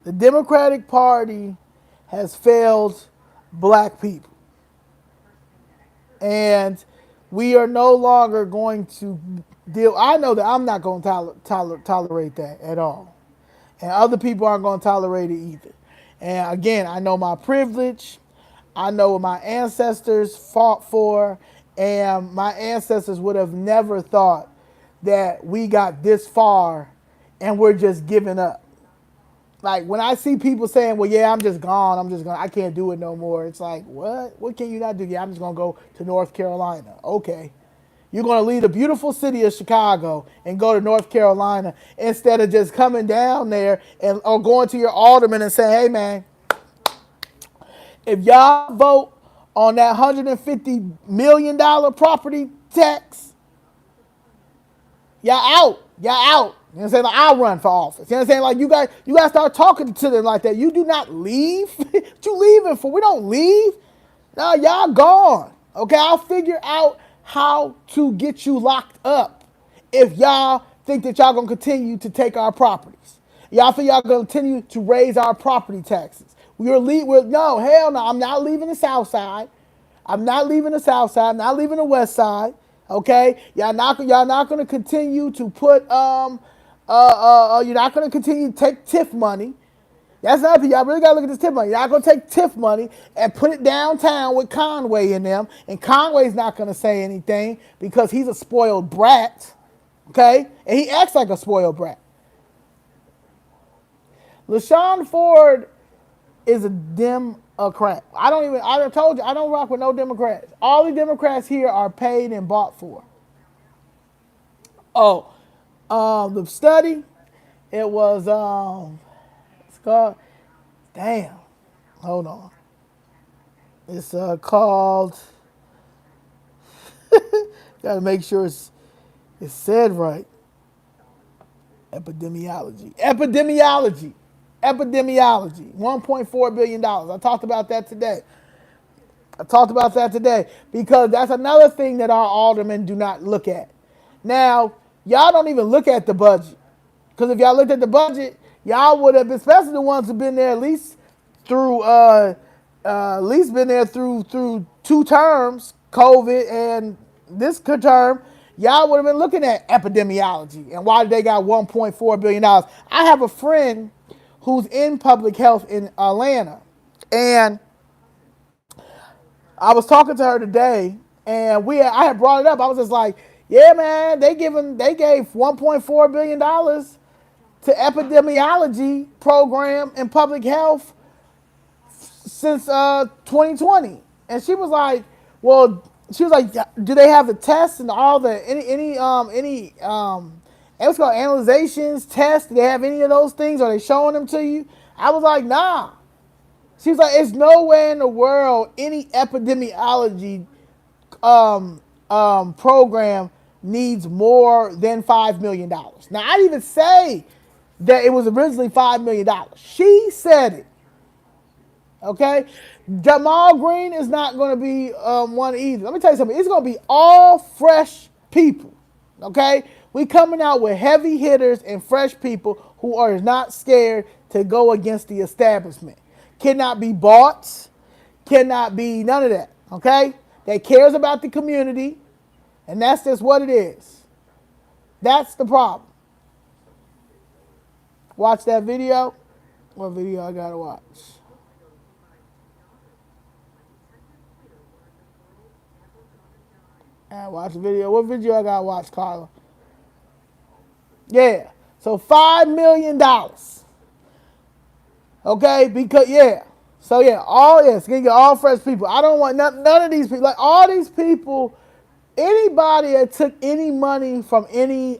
The Democratic Party has failed black people. And we are no longer going to deal. I know that I'm not going to tolerate that at all. And other people aren't going to tolerate it either. And again, I know my privilege. I know what my ancestors fought for. And my ancestors would have never thought that we got this far and we're just giving up. Like when I see people saying, well, yeah, I'm just gone. I can't do it no more. It's like, what? What can you not do? Yeah, I'm just going to go to North Carolina. Okay. You're going to leave the beautiful city of Chicago and go to North Carolina instead of just coming down there and or going to your alderman and saying, hey, man, if y'all vote on that $150 million property tax, y'all out. Y'all out. You know what I'm saying? Like, I'll run for office. You know what I'm saying? Like, you got to start talking to them like that. You do not leave. What you leaving for? We don't leave. No, y'all gone. Okay, I'll figure out how to get you locked up if y'all think that y'all going to continue to take our properties. Y'all think y'all going to continue to raise our property taxes. No, hell no. I'm not leaving the South Side. I'm not leaving the South Side. I'm not leaving the West Side. Okay, y'all not going to continue to put you're not going to continue to take TIF money. That's another thing. Y'all really got to look at this TIF money. Y'all going to take TIF money and put it downtown with Conway in them. And Conway's not going to say anything because he's a spoiled brat. Okay? And he acts like a spoiled brat. LaShawn Ford is a Democrat. I told you, I don't rock with no Democrats. All the Democrats here are paid and bought for. Oh, the study, it was, it's called, damn, hold on. It's called, gotta make sure it's said right. Epidemiology. $1.4 billion. I talked about that today because that's another thing that our aldermen do not look at. Now, y'all don't even look at the budget. Because if y'all looked at the budget, y'all would have, especially the ones who've been there at least through through 2 terms, COVID and this term, y'all would have been looking at epidemiology and why they got $1.4 billion. I have a friend who's in public health in Atlanta, and I was talking to her today, and I had brought it up. I was just like, yeah, man, they gave $1.4 billion to epidemiology program in public health since 2020. And she was like, well, do they have the tests and all the what's called analyzations, tests? Do they have any of those things? Are they showing them to you? I was like, nah. She was like, it's nowhere in the world any epidemiology program needs more than $5 million. Now, I didn't even say that it was originally $5 million. She said it. Okay? Jamal Green is not going to be one either. Let me tell you something. It's going to be all fresh people. Okay? We coming out with heavy hitters and fresh people who are not scared to go against the establishment. Cannot be bought. Cannot be none of that. Okay? That cares about the community. And that's just what it is. That's the problem. Watch that video. What video I gotta watch? And watch the video. What video I gotta watch, Carla? Yeah. So $5 million. Okay, because So all fresh people. I don't want none of these people. Like all these people, anybody that took any money from any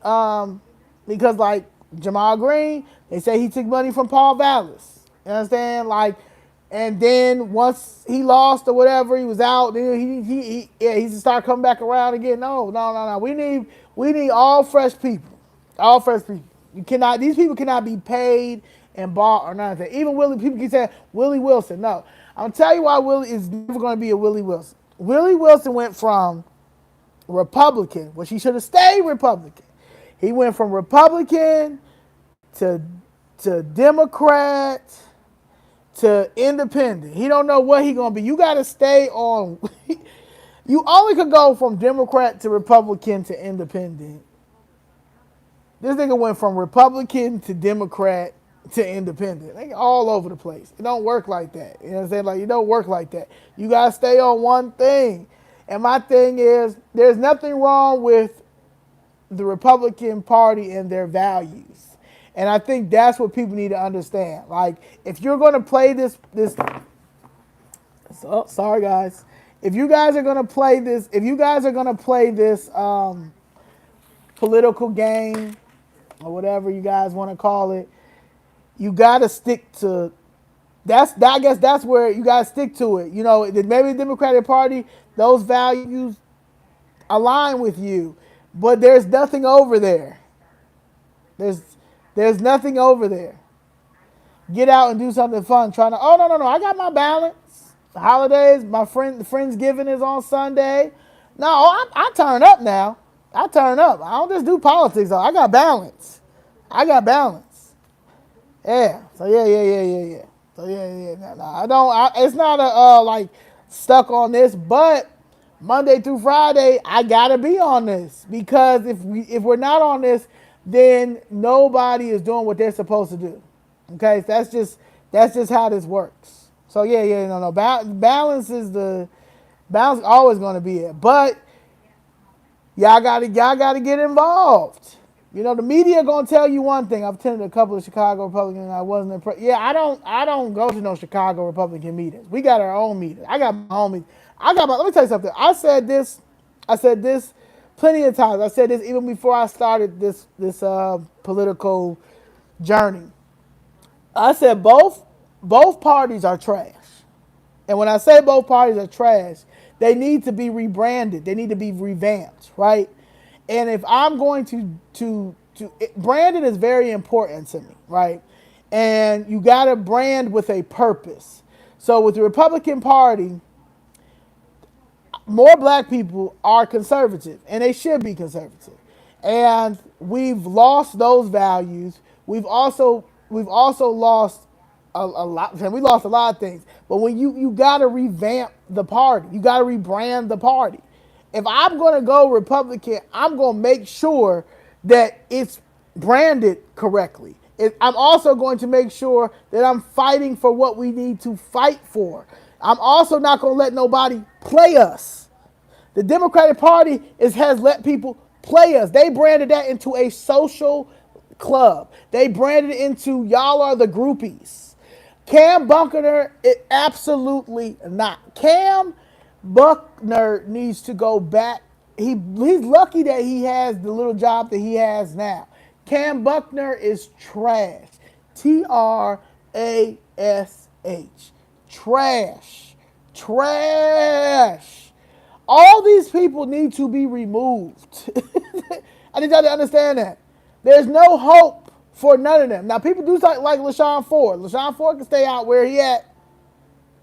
because like Jamal Green, they say he took money from Paul Vallis. You understand? Like, and then once he lost or whatever, he was out. Then he just started coming back around again. No. We need all fresh people. All fresh people. These people cannot be paid and bought or nothing. Even people keep saying Willie Wilson. No. I'm gonna tell you why Willie is never gonna be a Willie Wilson. Willie Wilson went from Republican, which he should have stayed Republican. He went from Republican to Democrat to independent. He don't know what he gonna be. You gotta stay on. You only could go from Democrat to Republican to independent. This nigga went from Republican to Democrat to independent. They all over the place. It don't work like that. You know what I'm saying? Like, it don't work like that. You gotta stay on one thing. And my thing is, there's nothing wrong with the Republican Party and their values. And I think that's what people need to understand. Like, if you're gonna play sorry guys. If you guys are gonna play this, political game or whatever you guys want to call it, you gotta stick to I guess that's where you gotta stick to it. You know, maybe the Democratic Party, those values align with you, but there's nothing over there. There's there's nothing over there. Get out and do something fun. Trying to, oh no, I got my balance. The holidays, the Friendsgiving is on Sunday. No, I turn up now. I turn up. I don't just do politics though. I got balance. I got balance. Yeah. So yeah. So yeah. No, I don't. It's not a like stuck on this, but Monday through Friday, I gotta be on this because if we're not on this, then nobody is doing what they're supposed to do. Okay, so that's just how this works. So no. Balance is always going to be it, but y'all gotta get involved. You know, the media gonna tell you one thing. I've attended a couple of Chicago Republicans, and I wasn't impressed. Yeah, I don't go to no Chicago Republican meetings. We got our own meetings. I got my own meetings. Let me tell you something. I said this plenty of times. I said this even before I started this political journey. I said both parties are trash. And when I say both parties are trash, they need to be rebranded. They need to be revamped, right? And if I'm going branding is very important to me, right? And you got to brand with a purpose. So with the Republican Party, more black people are conservative, and they should be conservative. And we've lost those values. We've also lost a lot. We lost a lot of things. But when you got to revamp the party, you got to rebrand the party. If I'm going to go Republican, I'm going to make sure that it's branded correctly. I'm also going to make sure that I'm fighting for what we need to fight for. I'm also not going to let nobody play us. The Democratic Party has let people play us. They branded that into a social club. They branded it into y'all are the groupies. Cam Buckner, absolutely not. Cam Buckner needs to go back. He's lucky that he has the little job that he has now. Cam Buckner is trash. Trash. Trash. All these people need to be removed. I need y'all to understand that. There's no hope for none of them. Now, people do like LaShawn Ford. LaShawn Ford can stay out where he at.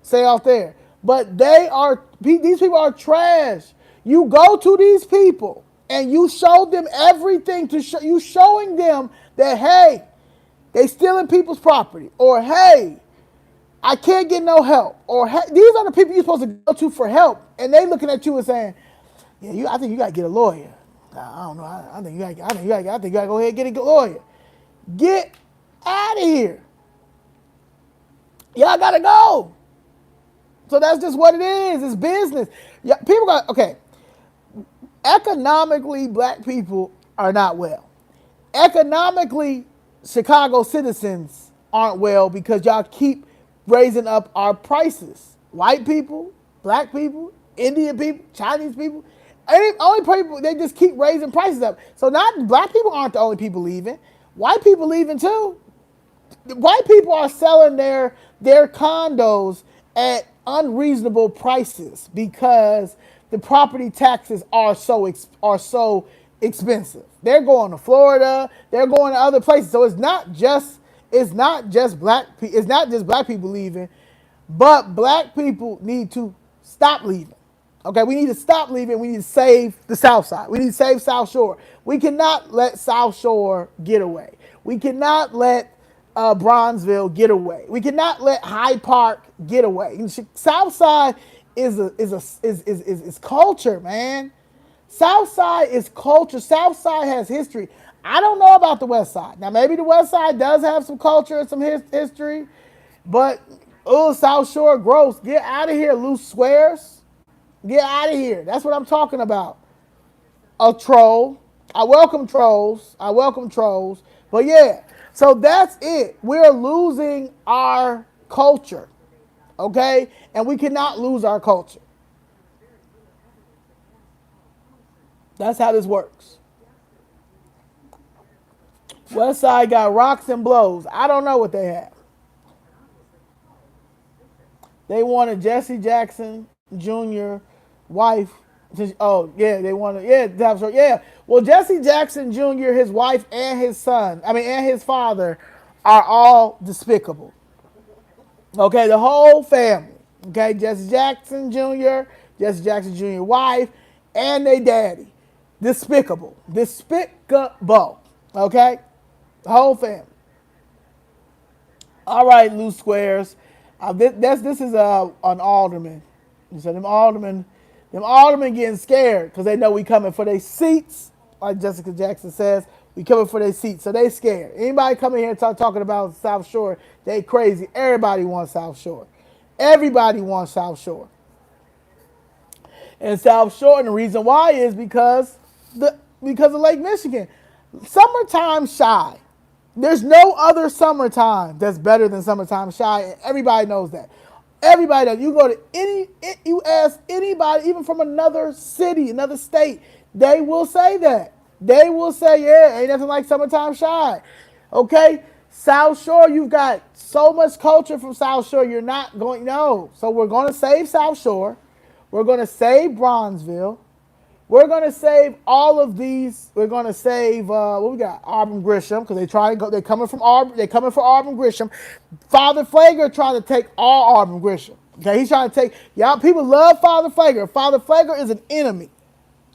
Stay out there. But these people are trash. You go to these people and you show them everything you showing them that, hey, they stealing people's property. Or, hey, I can't get no help. Or, hey, these are the people you're supposed to go to for help. And they looking at you and saying, yeah, I think you got to get a lawyer. I don't know. I think you got to go ahead and get a lawyer. Get out of here. Y'all got to go. So that's just what it is. It's business. Yeah, okay. Economically, black people are not well. Economically, Chicago citizens aren't well because y'all keep raising up our prices. White people, black people, Indian people, Chinese people, only people, they just keep raising prices up. So not black people aren't the only people leaving. White people leaving too. White people are selling their condos at unreasonable prices because the property taxes are so expensive. They're going to Florida, they're going to other places. So it's not just black people leaving, but black people need to stop leaving. Okay, we need to stop leaving. We need to save the South Side. We need to save South Shore. We cannot let South Shore get away. We cannot let Bronzeville get away. We cannot let Hyde Park get away. South Side is culture, man. South Side is culture. South Side has history. I don't know about the West Side. Now maybe the West Side does have some culture and some history, but South Shore gross. Get out of here, loose squares. Get out of here. That's what I'm talking about. A troll. I welcome trolls. I welcome trolls. But yeah, so that's it. We're losing our culture. Okay? And we cannot lose our culture. That's how this works. West Side got rocks and blows. I don't know what they have. They wanted Jesse Jackson Jr. wife. Oh yeah, they wanted yeah. Well, Jesse Jackson Jr., his wife, and his son, and his father, are all despicable. Okay, the whole family. Okay, Jesse Jackson Jr., Jesse Jackson Jr. wife, and their daddy, despicable, despicable. Okay, the whole family. All right, loose squares. This is an alderman. So them aldermen getting scared because they know we coming for their seats. Like Jessica Jackson says, we coming for their seats. So they scared. Anybody coming here and talking about South Shore, they crazy. Everybody wants South Shore. Everybody wants South Shore. And South Shore, and the reason why is because of Lake Michigan. Summertime shy. There's no other summertime that's better than summertime shy, and everybody knows that. Everybody knows. You go to you ask anybody, even from another city, another state, they will say that. They will say, yeah, ain't nothing like summertime shy. Okay? South Shore, you've got so much culture from South Shore, you're not going, no. So we're going to save South Shore. We're going to save Bronzeville. We're going to save all of these. We're going to save, what we got? Auburn Grisham, because they're coming for Auburn Grisham. Father Flager trying to take all Auburn Grisham. Okay, he's trying to take, y'all, people love Father Flager. Father Flager is an enemy.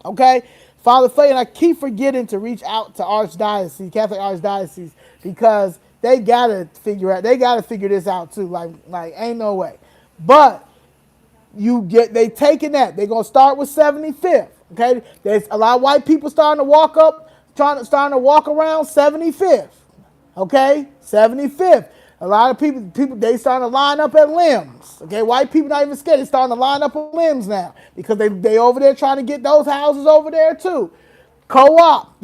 Okay? Father Flager, and I keep forgetting to reach out to Archdiocese, Catholic Archdiocese, because they got to figure this out too. Like ain't no way. But they taking that. They're going to start with 75th. Okay, there's a lot of white people starting to walk around 75th. Okay, 75th. A lot of people they starting to line up at limbs. Okay, white people not even scared. They're starting to line up at limbs now because they over there trying to get those houses over there too. Co-op,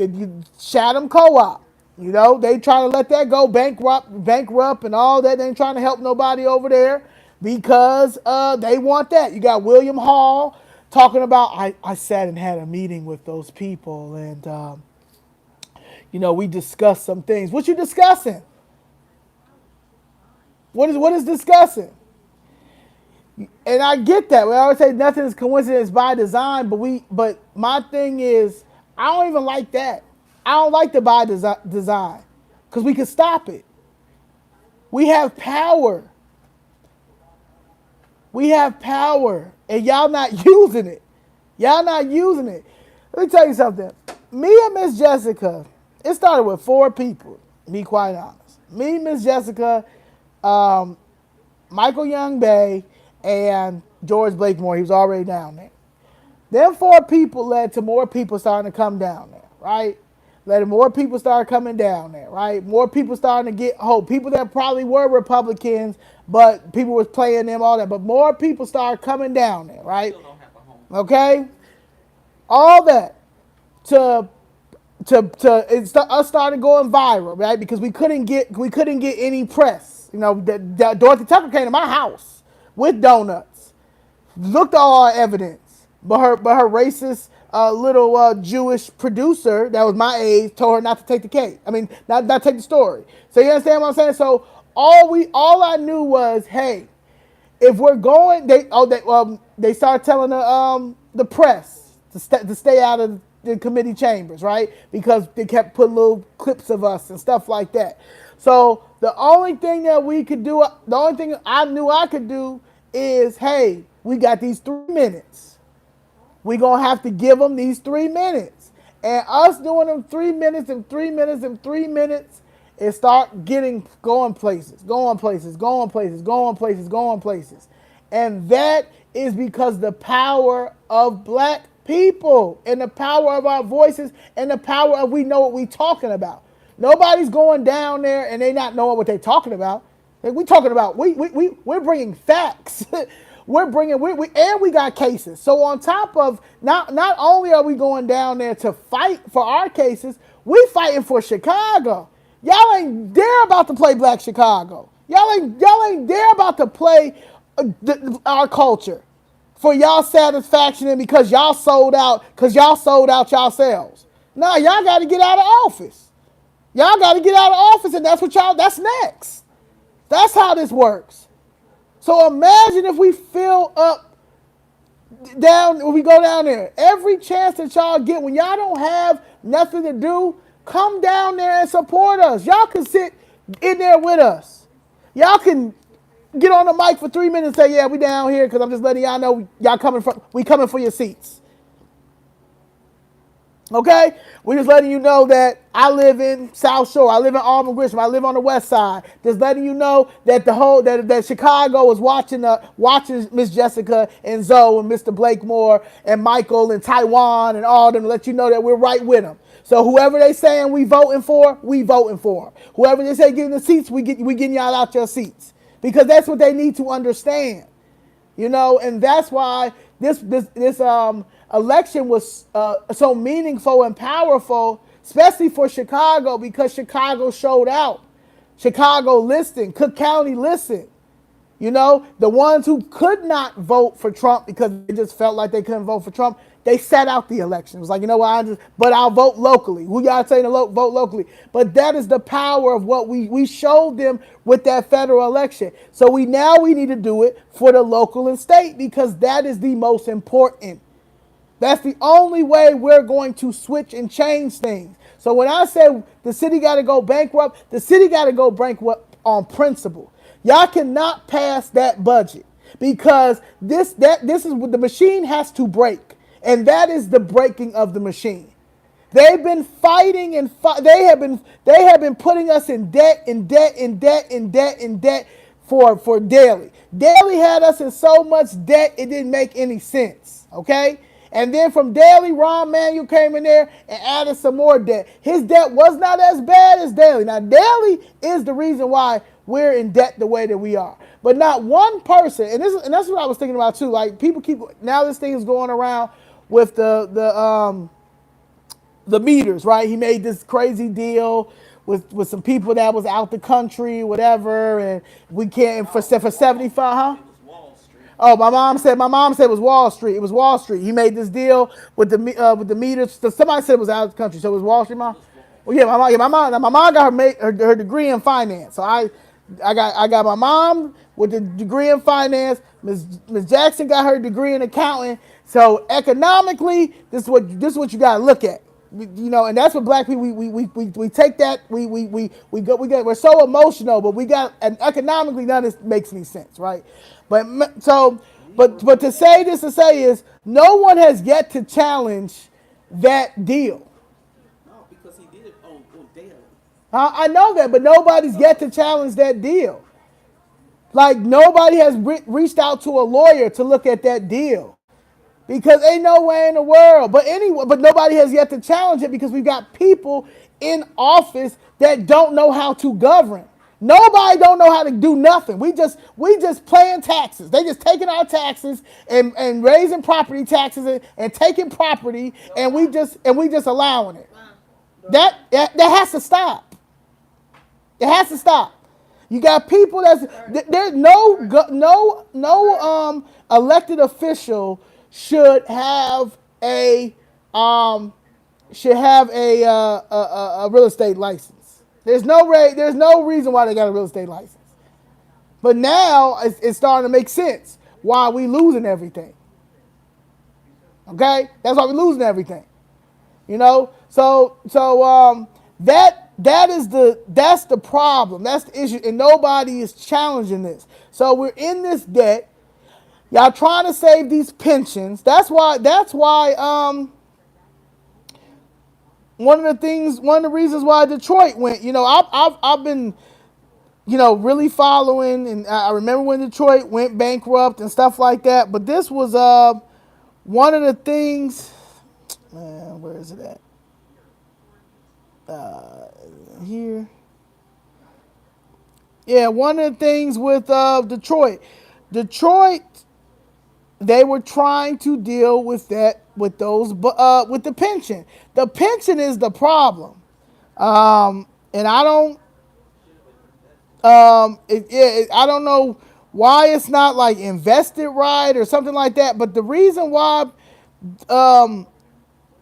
Chatham Co-op. You know, they trying to let that go. Bankrupt and all that. They ain't trying to help nobody over there because they want that. You got William Hall talking about, I sat and had a meeting with those people and, we discussed some things. What you discussing? What is discussing? And I get that. We always say nothing is coincidence by design, but my thing is, I don't even like that. I don't like the by design because we can stop it. We have power. We have power, and y'all not using it. Y'all not using it. Let me tell you something. Me and Miss Jessica, it started with 4 people, to be quite honest. Me, Miss Jessica, Michael Young Bay, and George Blakemore. He was already down there. Them 4 people led to more people starting to come down there, right? Letting more people start coming down there, right? More people starting to get hope. People that probably were Republicans, but people was playing them, all that. But more people started coming down there, right? Still don't have a home. Okay? All that to us started going viral, right? Because we couldn't get any press. You know, Dorothy Tucker came to my house with donuts, looked at all our evidence. But her racist little Jewish producer that was my age told her not to take the cake. I mean, not take the story. So you understand what I'm saying? So all I knew was, hey, if we're going, they started telling the press to stay out of the committee chambers, right? Because they kept putting little clips of us and stuff like that. So the only thing that we could do, the only thing I knew I could do is, hey, we got these 3 minutes. We're going to have to give them these 3 minutes. And us doing them 3 minutes and 3 minutes and 3 minutes, it start going places. And that is because the power of black people and the power of our voices and the power of we know what we talking about. Nobody's going down there and they not knowing what they talking about. Like we talking about, we're bringing facts. We're bringing, and we got cases. So on top of, not only are we going down there to fight for our cases, we fighting for Chicago. Y'all ain't dare about to play Black Chicago. Y'all ain't dare about to play our culture for y'all satisfaction and because y'all sold out yourselves. Now y'all got to get out of office. Y'all got to get out of office, and that's next. That's how this works. So imagine if we fill up when we go down there. Every chance that y'all get, when y'all don't have nothing to do, come down there and support us. Y'all can sit in there with us. Y'all can get on the mic for 3 minutes and say, yeah, we down here because I'm just letting y'all know we coming for your seats. Okay? We're just letting you know that I live in South Shore. I live in Auburn Gresham. I live on the west side. Just letting you know that that Chicago is watching Miss Jessica and Zoe and Mr. Blakemore and Michael and Taiwan and all of them to let you know that we're right with them. So whoever they saying we voting for, we voting for them. Whoever they say getting the seats, we getting y'all out your seats. Because that's what they need to understand. And that's why this election was so meaningful and powerful, especially for Chicago, because Chicago showed out. Chicago listened. Cook County listened. The ones who could not vote for Trump because they just felt like they couldn't vote for Trump, they sat out the election. It was like, but I'll vote locally. Who y'all saying to vote locally? But that is the power of what we showed them with that federal election. So we need to do it for the local and state because that is the most important. That's the only way we're going to switch and change things. So when I say the city got to go bankrupt, the city got to go bankrupt on principle. Y'all cannot pass that budget because this is what the machine has to break, and that is the breaking of the machine. They've been fighting and they have been putting us in debt for Daley. Daley had us in so much debt it didn't make any sense. Okay. And then from Daley, Ron Manuel came in there and added some more debt. His debt was not as bad as Daley. Now, Daley is the reason why we're in debt the way that we are. But not one person, and that's what I was thinking about too. Like people now this thing is going around with the meters, right? He made this crazy deal with some people that was out the country, whatever, and we can't for 75, huh? Oh, my mom said it was Wall Street. It was Wall Street. He made this deal with the meters. So somebody said it was out of the country. So it was Wall Street, Mom? Well, yeah, my mom got her degree in finance. So I got my mom with the degree in finance. Ms. Jackson got her degree in accounting. So economically, this is what you got to look at. And that's what black people we take that we're so emotional, but and economically none of this makes any sense, right? But to say is no one has yet to challenge that deal. No, because he did it on daily. I know that, but nobody's yet to challenge that deal. Like nobody has reached out to a lawyer to look at that deal. Because ain't no way in the world. But nobody has yet to challenge it because we've got people in office that don't know how to govern. Nobody don't know how to do nothing. We just paying taxes. They just taking our taxes and raising property taxes and taking property and we just allowing it. That has to stop. It has to stop. You got people there's no elected official should have a real estate license. There's no reason why they got a real estate license. But now it's starting to make sense why we losing everything. Okay, that's why we losing everything. So that's the problem. That's the issue, and nobody is challenging this. So we're in this debt. Y'all trying to save these pensions. That's why one of the reasons why Detroit went, I've been really following. And I remember when Detroit went bankrupt and stuff like that. But this was one of the things. Man, where is it at? Here. Yeah, one of the things with Detroit. Detroit, they were trying to deal with that with those with the pension. The pension is the problem. And I don't I don't know why it's not like invested right or something like that. But the reason why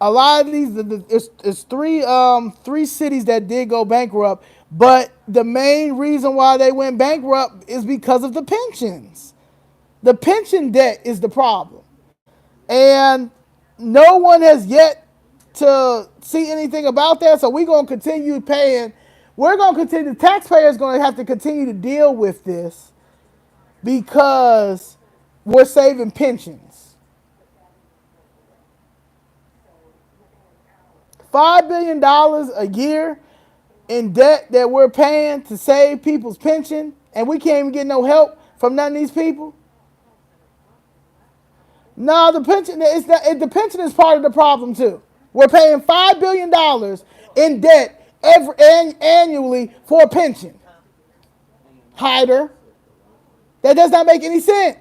a lot of these it's three cities that did go bankrupt, but the main reason why they went bankrupt is because of the pensions. The pension debt is the problem, and no one has yet to see anything about that. So we're gonna continue paying. We're gonna continue. The taxpayers gonna have to continue to deal with this because we're saving pensions. $5 billion a year in debt that we're paying to save people's pension, and we can't even get no help from none of these people. No, the pension is not, the pension is part of the problem too. We're paying $5 billion in debt annually for a pension. Hider, that does not make any sense.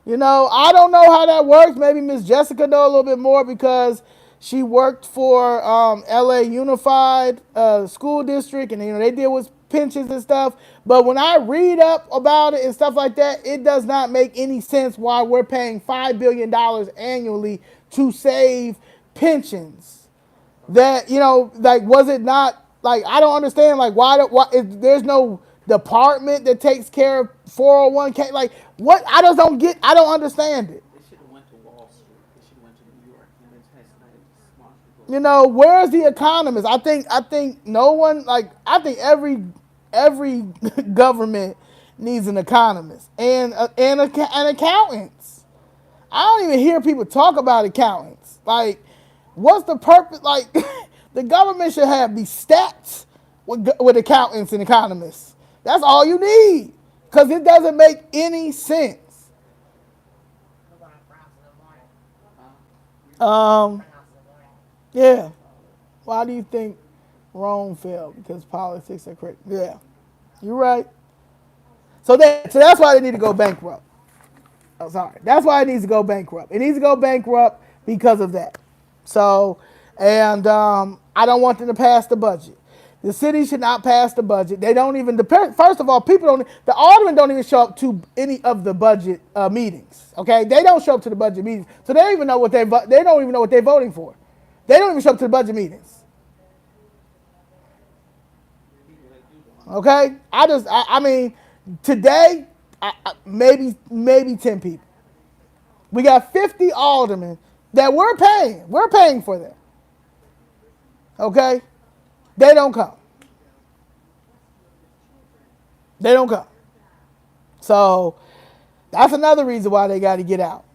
I don't know how that works. Maybe Miss Jessica know a little bit more because she worked for LA Unified School District, and they deal with pensions and stuff. But when I read up about it and stuff like that, it does not make any sense why we're paying $5 billion annually to save pensions. That like, was it not like, I don't understand, like, why if there's no department that takes care of 401k, like, what? I don't understand it. They should have went to Wall Street. They should have went to New York and then tested smart people. Where's the economist? I think no one, like, I think every government needs an economist and accountants. I don't even hear people talk about accountants. Like, what's the purpose? Like, the government should have these stats with accountants and economists. That's all you need, because it doesn't make any sense. Um, yeah. Why do you think Rome fell? Because politics are correct. Yeah, you're right. So that's why they need to go bankrupt. Oh, sorry. That's why it needs to go bankrupt. It needs to go bankrupt because of that. So, and I don't want them to pass the budget. The city should not pass the budget. They don't even, first of all, the aldermen don't even show up to any of the budget meetings. Okay, they don't show up to the budget meetings, so they don't even know they don't even know what they're voting for. They don't even show up to the budget meetings. Okay, I mean, today, maybe 10 people. We got 50 aldermen that we're paying. We're paying for them. Okay, they don't come. They don't come. So that's another reason why they got to get out.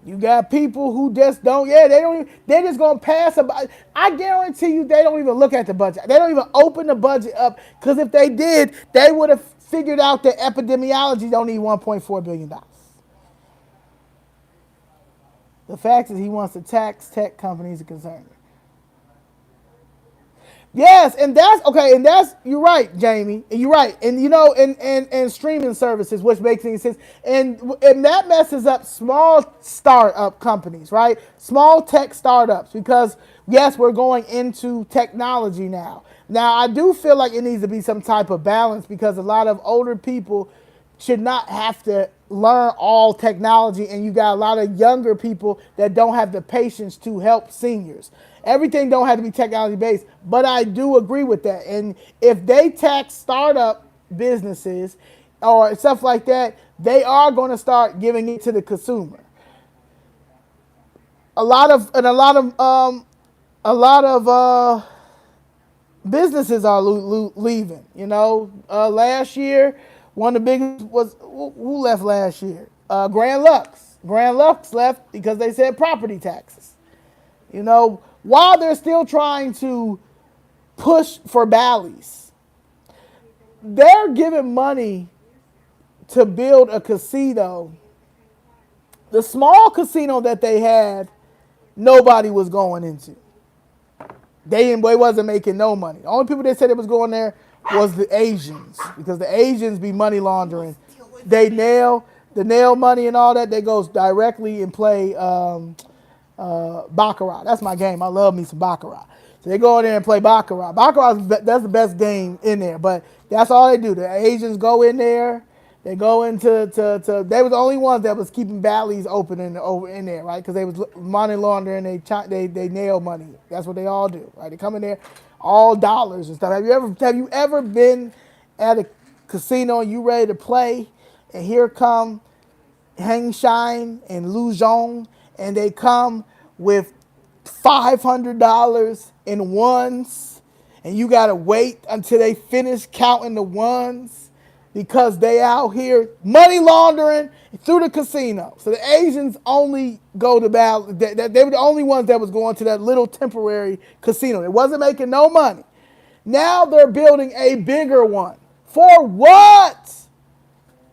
You got people who just don't, they're just going to pass about. I guarantee you they don't even look at the budget. They don't even open the budget up, because if they did, they would have figured out that epidemiology don't need $1.4 billion. The fact is he wants to tax tech companies and concerns. Yes, and that's okay, and that's, you're right, Jamie, and you're right, and and streaming services, which makes any sense, and that messes up small startup companies, right? Small tech startups, because yes, we're going into technology now. Now, I do feel like it needs to be some type of balance, because a lot of older people should not have to learn all technology, and you got a lot of younger people that don't have the patience to help seniors. Everything don't have to be technology based, but I do agree with that. And if they tax startup businesses or stuff like that, they are going to start giving it to the consumer. A lot of businesses are leaving. Last year, one of the biggest was, who left last year? Grand Lux. Grand Lux left because they said property taxes. while they're still trying to push for Bally's, they're giving money to build a casino. The small casino that they had, nobody was going into. They wasn't making no money. The only people that said it was going there was the Asians, because the Asians be money laundering. They nail the nail money and all that. That goes directly and play baccarat. That's my game. I love me some baccarat. So they go in there and play baccarat. Baccarat, that's the best game in there. But that's all they do. The Asians go in there. They go into they were the only ones that was keeping Bally's open over in there, right? Because they was money laundering. They nail money. That's what they all do, right? They come in there, all dollars and stuff. Have you ever been at a casino and you ready to play, and here come Hang Shine and Lou Zhong, and they come with $500 in ones, and you gotta wait until they finish counting the ones because they out here money laundering through the casino. So the Asians only go to Bally. They were the only ones that was going to that little temporary casino. It wasn't making no money. Now they're building a bigger one. For what?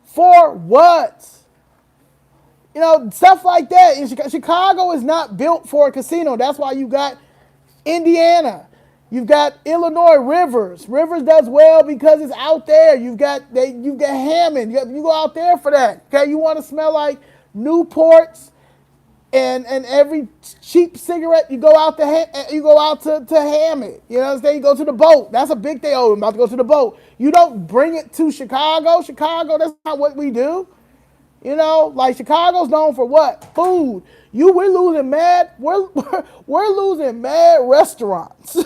For what? You know, stuff like that. In Chicago is not built for a casino. That's why you got Indiana. You've got Illinois, Rivers. Rivers does well because it's out there. You've got Hammond. You go out there for that. Okay, you want to smell like Newports and every cheap cigarette. You go out to Hammond. You know what I'm saying? You go to the boat. That's a big thing. Oh, I'm about to go to the boat. You don't bring it to Chicago. Chicago, that's not what we do. You know, like Chicago's known for what? Food. We're losing mad restaurants.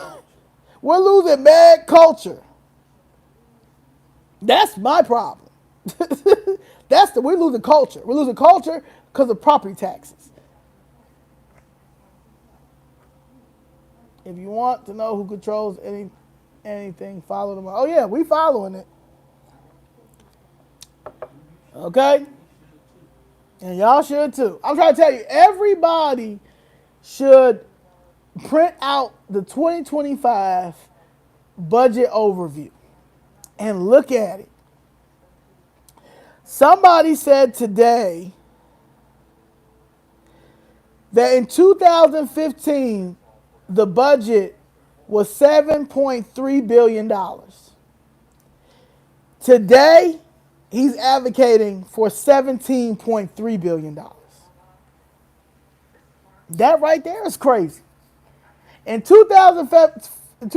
We're losing mad culture. That's my problem. We're losing culture. We're losing culture because of property taxes. If you want to know who controls anything, follow them. Oh yeah, we following it. Okay? And y'all should too. I'm trying to tell you, everybody should print out the 2025 budget overview and look at it. Somebody said today that in 2015, the budget was $7.3 billion. Today, he's advocating for $17.3 billion. That right there is crazy. In 2015, it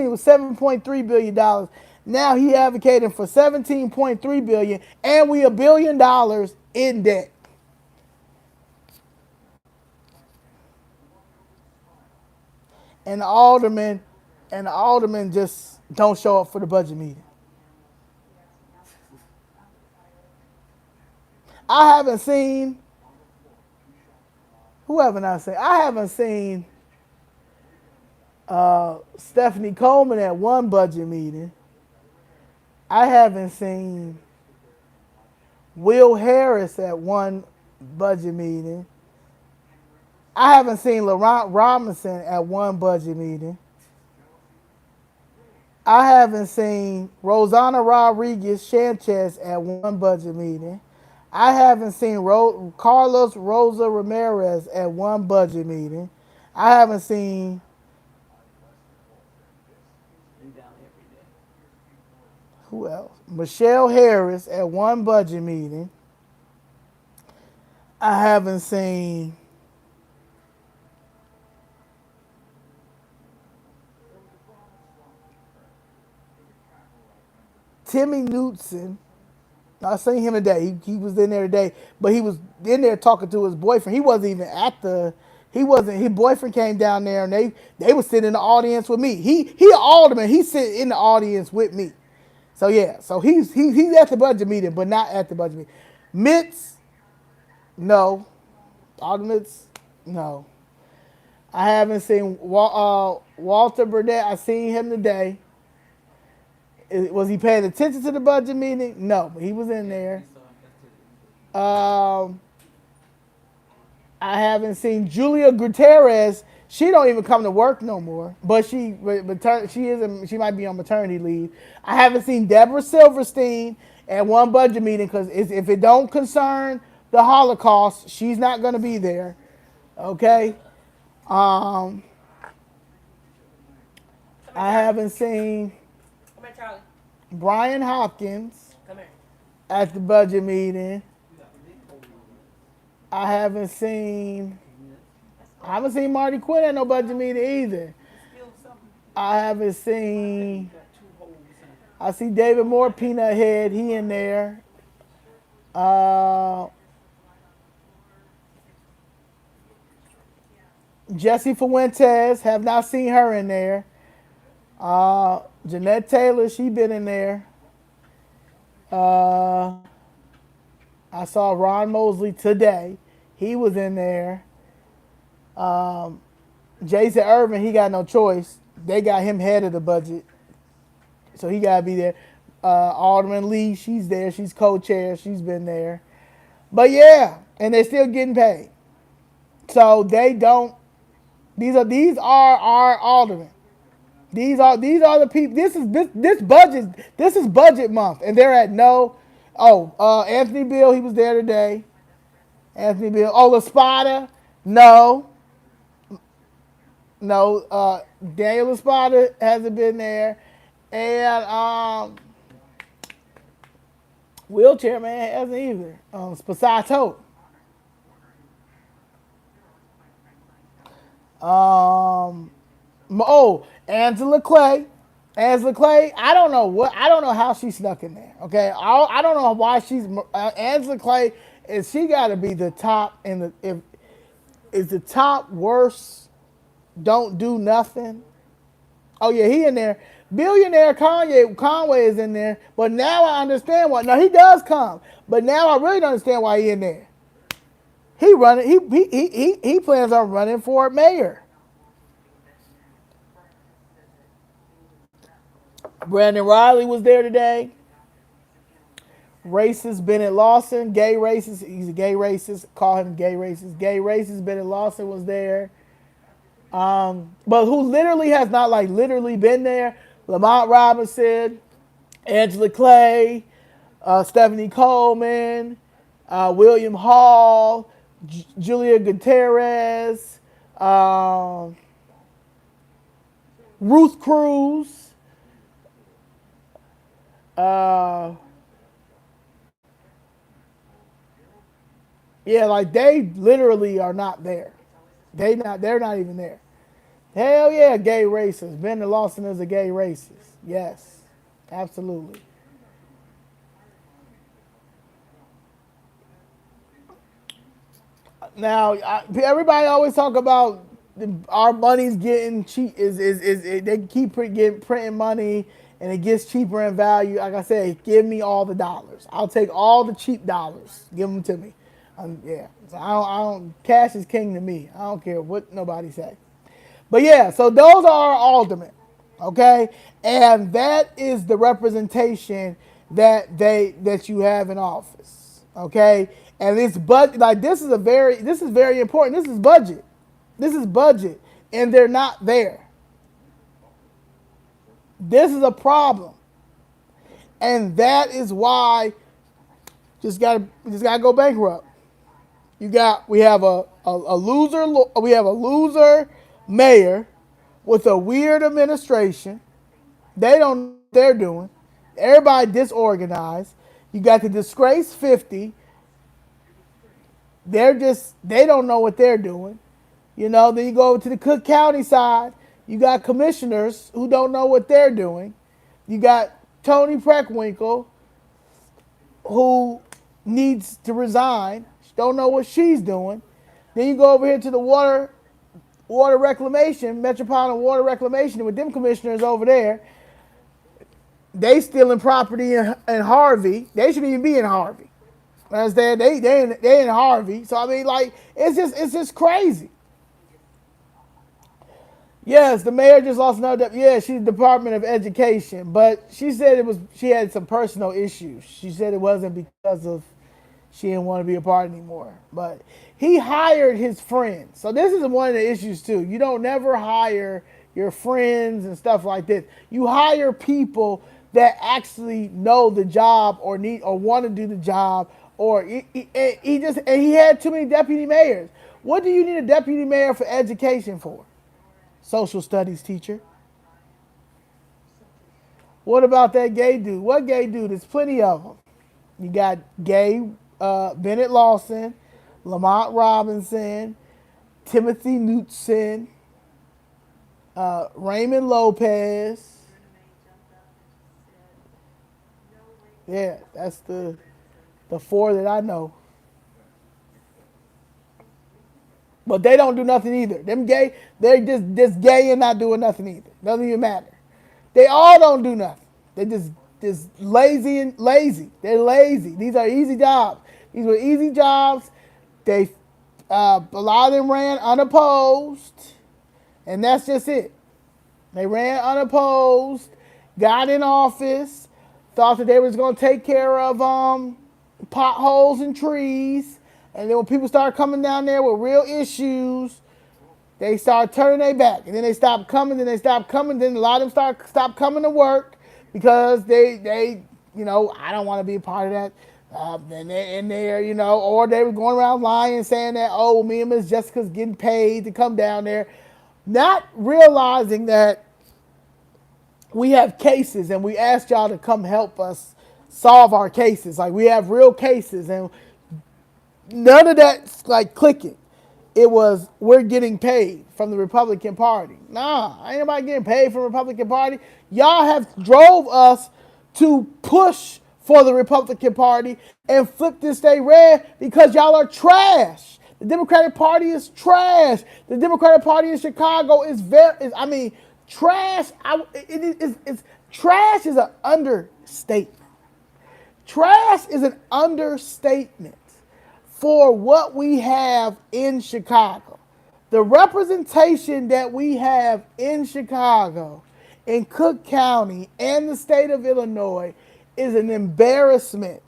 was $7.3 billion. Now he advocating for $17.3 billion, and we $1 billion in debt. And the aldermen just don't show up for the budget meeting. I haven't seen. Who haven't I seen? I haven't seen Stephanie Coleman at one budget meeting. I haven't seen Will Harris at one budget meeting. I haven't seen Laurent Robinson at one budget meeting. I haven't seen Rosanna Rodriguez Sanchez at one budget meeting. I haven't seen Carlos Rosa Ramirez at one budget meeting. I haven't seen who else? Michelle Harris at one budget meeting. I haven't seen Timmy Knudsen. I seen him today. He was in there today, but he was in there talking to his boyfriend. He wasn't even at the. He wasn't. His boyfriend came down there, and they was sitting in the audience with me. He an alderman. He sit in the audience with me. So yeah. So he's at the budget meeting, but not at the budget meeting. Mitts, no. Aldermans, no. I haven't seen Walter Burdett. I seen him today. Was he paying attention to the budget meeting? No, but he was in there. I haven't seen Julia Gutierrez. She don't even come to work no more, but she might be on maternity leave. I haven't seen Deborah Silverstein at one budget meeting because if it don't concern the Holocaust, she's not going to be there. Okay. Um, Come here, I Charlie. haven't seen Come here, Charlie. Brian Hopkins Come here. at the budget meeting. I haven't seen I haven't seen Marty Quinn at no budget meeting either. I haven't seen. I see David Moore, Peanut Head. He in there. Uh, Jesse Fuentes. Have not seen her in there. Jeanette Taylor. She been in there. Uh, I saw Ron Mosley today. He was in there. Jason Irvin. He got no choice. They got him head of the budget. So he got to be there. Alderman Leigh, she's there. She's co-chair. She's been there. But yeah, and they're still getting paid. So they don't. These are our aldermen. These are the people. This budget. This is budget month, and they're at no. Oh, Anthony Bill, he was there today. Anthony Bill. Oh, LaSpada, no. No, Daniel LaSpada hasn't been there. And wheelchair man hasn't either. Spasato. Angela Clay. Angela Clay. I don't know how she snuck in there. Okay, I don't know why she's Angela Clay. Is she got to be the top in the if is the top worst? Don't do nothing. Oh yeah, he in there. Billionaire Conway is in there. But now I understand why. No, he does come. But now I really don't understand why he in there. He running. He plans on running for mayor. Brandon Riley was there today. Racist Bennett Lawson, gay racist. He's a gay racist. Call him gay racist. Gay racist Bennett Lawson was there. But who literally has not like literally been there? Lamont Robinson, Angela Clay, Stephanie Coleman, William Hall, Julia Gutierrez, Ruth Cruz. Yeah, like they literally are not there. They're not even there. Hell yeah, gay racist. Ben Lawson is a gay racist. Yes, absolutely. Now, everybody always talk about our money's getting cheap. They keep printing money and it gets cheaper in value. Like I said, give me all the dollars. I'll take all the cheap dollars. Give them to me. Yeah. So I don't. Cash is king to me. I don't care what nobody say. But yeah, so those are our aldermen, okay, and that is the representation that you have in office, okay, and it's this is very important. This is budget, and they're not there. This is a problem, and that is why just gotta go bankrupt. We have a loser mayor with a weird administration. They don't know what they're doing. Everybody disorganized. You got the disgrace 50. They don't know what they're doing. You know, then you go over to the Cook County side. You got commissioners who don't know what they're doing. You got Tony Preckwinkle who needs to resign. Don't know what she's doing. Then you go over here to the water reclamation, Metropolitan Water Reclamation, with them commissioners over there. They stealing property in Harvey. They shouldn't even be in Harvey. Understand? They in Harvey. So I mean, like, it's just crazy. Yes, the mayor just lost another. Yeah, she's Department of Education, but she said she had some personal issues. She said it wasn't because of She didn't want to be a part anymore. But he hired his friends. So this is one of the issues too. You don't never hire your friends and stuff like this. You hire people that actually know the job or need or want to do the job. Or he had too many deputy mayors. What do you need a deputy mayor for education for? Social studies teacher. What about that gay dude? What gay dude? There's plenty of them. You got gay Bennett Lawson, Lamont Robinson, Timothy Knutson, Raymond Lopez. Yeah, that's the four that I know. But they don't do nothing either. Them gay, they're just gay and not doing nothing either. Doesn't even matter. They all don't do nothing. They just lazy and lazy. They're lazy. These are easy jobs. These were easy jobs. They a lot of them ran unopposed, and that's just it. They ran unopposed, got in office, thought that they was going to take care of potholes and trees, and then when people started coming down there with real issues, they started turning their back, and then they stopped coming. Then a lot of them stopped coming to work because they I don't want to be a part of that. And they're or they were going around lying, saying that me and Miss Jessica's getting paid to come down there, not realizing that we have cases and we asked y'all to come help us solve our cases. Like, we have real cases, and none of that's like clicking. It was, we're getting paid from the Republican Party. Nah, ain't nobody getting paid from the Republican Party. Y'all have drove us to push for the Republican Party and flip this state red because y'all are trash. The Democratic Party is trash. The Democratic Party in Chicago is trash. Trash is an understatement. Trash is an understatement for what we have in Chicago. The representation that we have in Chicago, in Cook County, and the state of Illinois is an embarrassment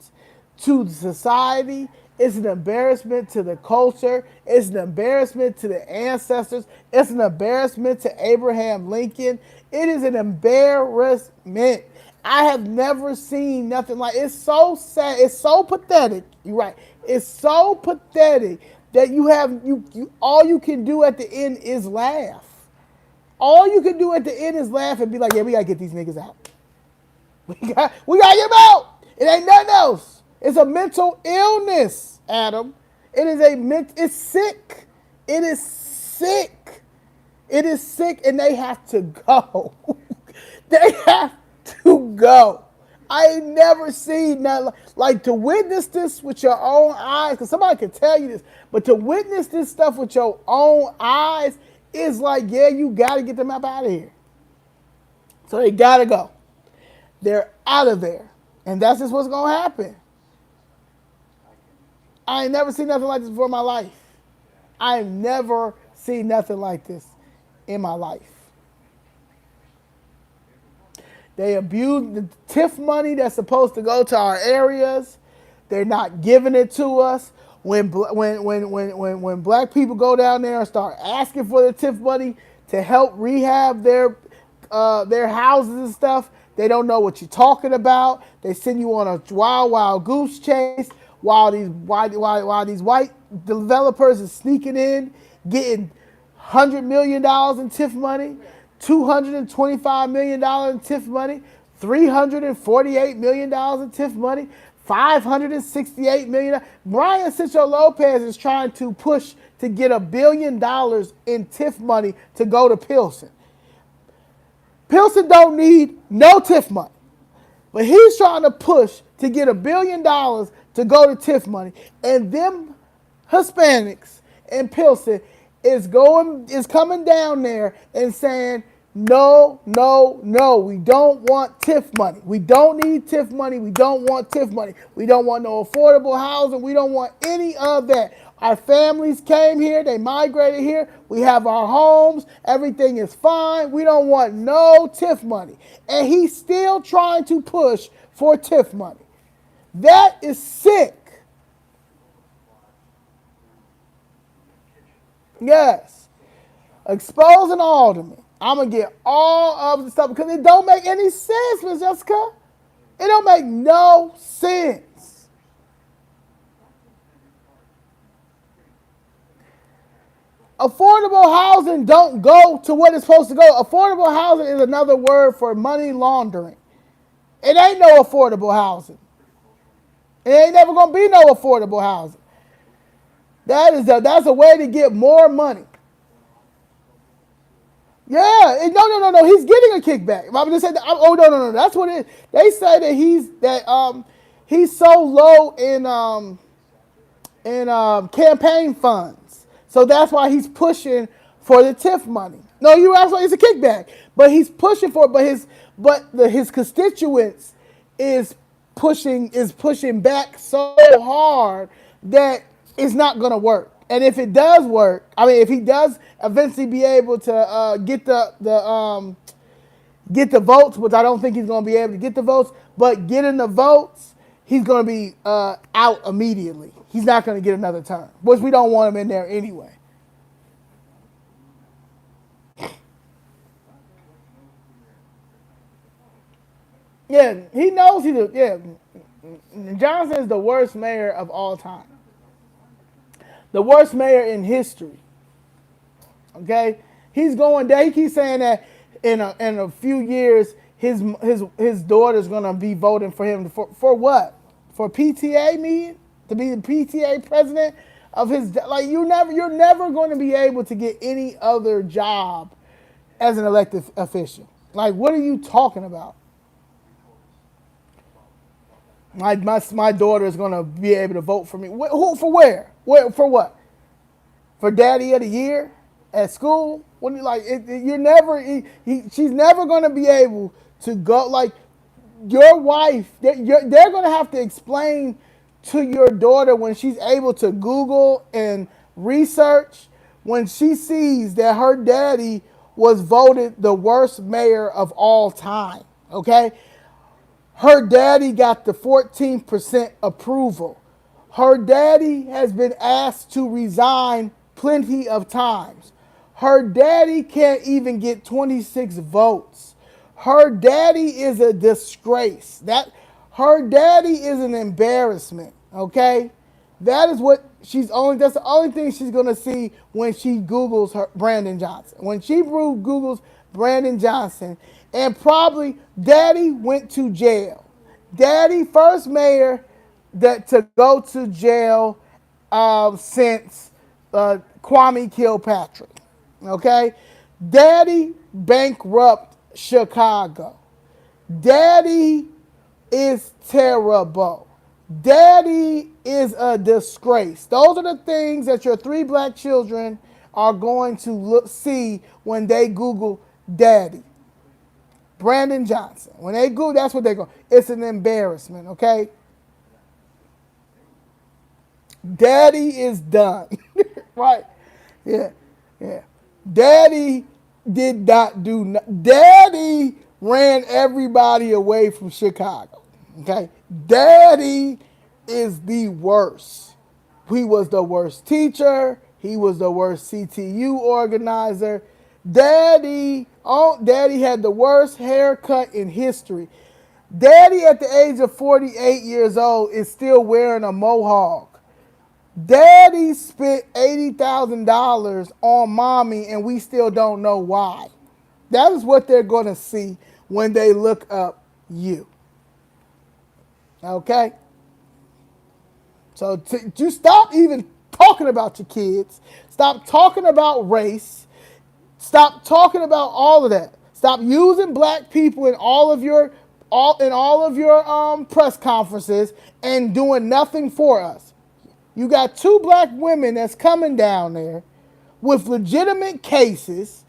to society. It's an embarrassment to the culture. It's an embarrassment to the ancestors. It's an embarrassment to Abraham Lincoln. It is an embarrassment. I have never seen nothing like it. It's so sad. It's so pathetic. You're right. It's so pathetic that you all you can do at the end is laugh. All you can do at the end is laugh and be like, yeah, we gotta get these niggas out. We gotta get them out. It ain't nothing else. It's a mental illness, Adam. It's sick. It is sick. It is sick, and they have to go. They have to go. I ain't never seen nothing like to witness this with your own eyes, because somebody can tell you this, but to witness this stuff with your own eyes is like, yeah, you got to get them up out of here. So they got to go. They're out of there. And that's just what's going to happen. I ain't never seen nothing like this before in my life. I have never seen nothing like this in my life. They abuse the TIF money that's supposed to go to our areas. They're not giving it to us. When black people go down there and start asking for the TIF money to help rehab their houses and stuff, they don't know what you're talking about. They send you on a wild goose chase while these white developers are sneaking in, getting $100 million in TIF money, $225 million in TIF money, $348 million in TIF money, $568 million. Brian Cicho Lopez is trying to push to get $1 billion in TIF money to go to Pilsen. Pilsen don't need no TIF money, but he's trying to push to get $1 billion to go to TIF money, and them Hispanics in Pilsen is coming down there and saying, no, we don't want TIF money. We don't need TIF money. We don't want TIF money. We don't want no affordable housing. We don't want any of that. Our families came here. They migrated here. We have our homes. Everything is fine. We don't want no TIF money. And he's still trying to push for TIF money. That is sick. Yes. Expose an alderman. I'm going to get all of the stuff because it don't make any sense, Ms. Jessica. It don't make no sense. Affordable housing don't go to what it's supposed to go. Affordable housing is another word for money laundering. It ain't no affordable housing. It ain't never gonna be no affordable housing. That's a way to get more money. Yeah, no. He's getting a kickback. I'm just saying. Oh no. That's what it is. They say that he's so low in campaign funds, so that's why he's pushing for the TIF money. No, you're right. It's a kickback, but he's pushing for it. His constituents is pushing back so hard that it's not gonna work. And if it does work, I mean, if he does eventually be able to get the votes, which I don't think he's going to be able to get the votes, but getting the votes, he's going to be out immediately. He's not going to get another term, which we don't want him in there anyway. Yeah, he knows Johnson is the worst mayor of all time. The worst mayor in history. Okay? He's going there. He keeps saying that in a few years his daughter's gonna be voting for him for what? For PTA meeting? To be the PTA president of his, like, you're never going to be able to get any other job as an elected official. Like, what are you talking about? My daughter is gonna be able to vote for me. Who for where? Where for what? For daddy of the year at school? When you like, you're never. She's never gonna be able to go. Like, your wife, they're gonna have to explain to your daughter when she's able to Google and research, when she sees that her daddy was voted the worst mayor of all time. Okay, her daddy got the 14% approval. Her daddy has been asked to resign plenty of times. Her daddy can't even get 26 votes. Her daddy is a disgrace. Her daddy is an embarrassment, okay? That's the only thing she's gonna see when she Googles her Brandon Johnson. When she Googles Brandon Johnson, and probably daddy went to jail. Daddy, first mayor that to go to jail since Kwame Kilpatrick. Okay? Daddy bankrupt Chicago. Daddy is terrible. Daddy is a disgrace. Those are the things that your three black children are going to see when they Google daddy. Brandon Johnson. When they Google, that's what they go. It's an embarrassment, okay? Daddy is done. Right? Yeah. Yeah. Daddy did not do nothing. Daddy ran everybody away from Chicago. Okay? Daddy is the worst. He was the worst teacher. He was the worst CTU organizer. Daddy had the worst haircut in history. Daddy at the age of 48 years old is still wearing a mohawk. Daddy spent $80,000 on mommy and we still don't know why. That is what they're going to see when they look up you. Okay? So you stop even talking about your kids. Stop talking about race. Stop talking about all of that. Stop using black people in all of your press conferences and doing nothing for us. You got two black women that's coming down there with legitimate cases,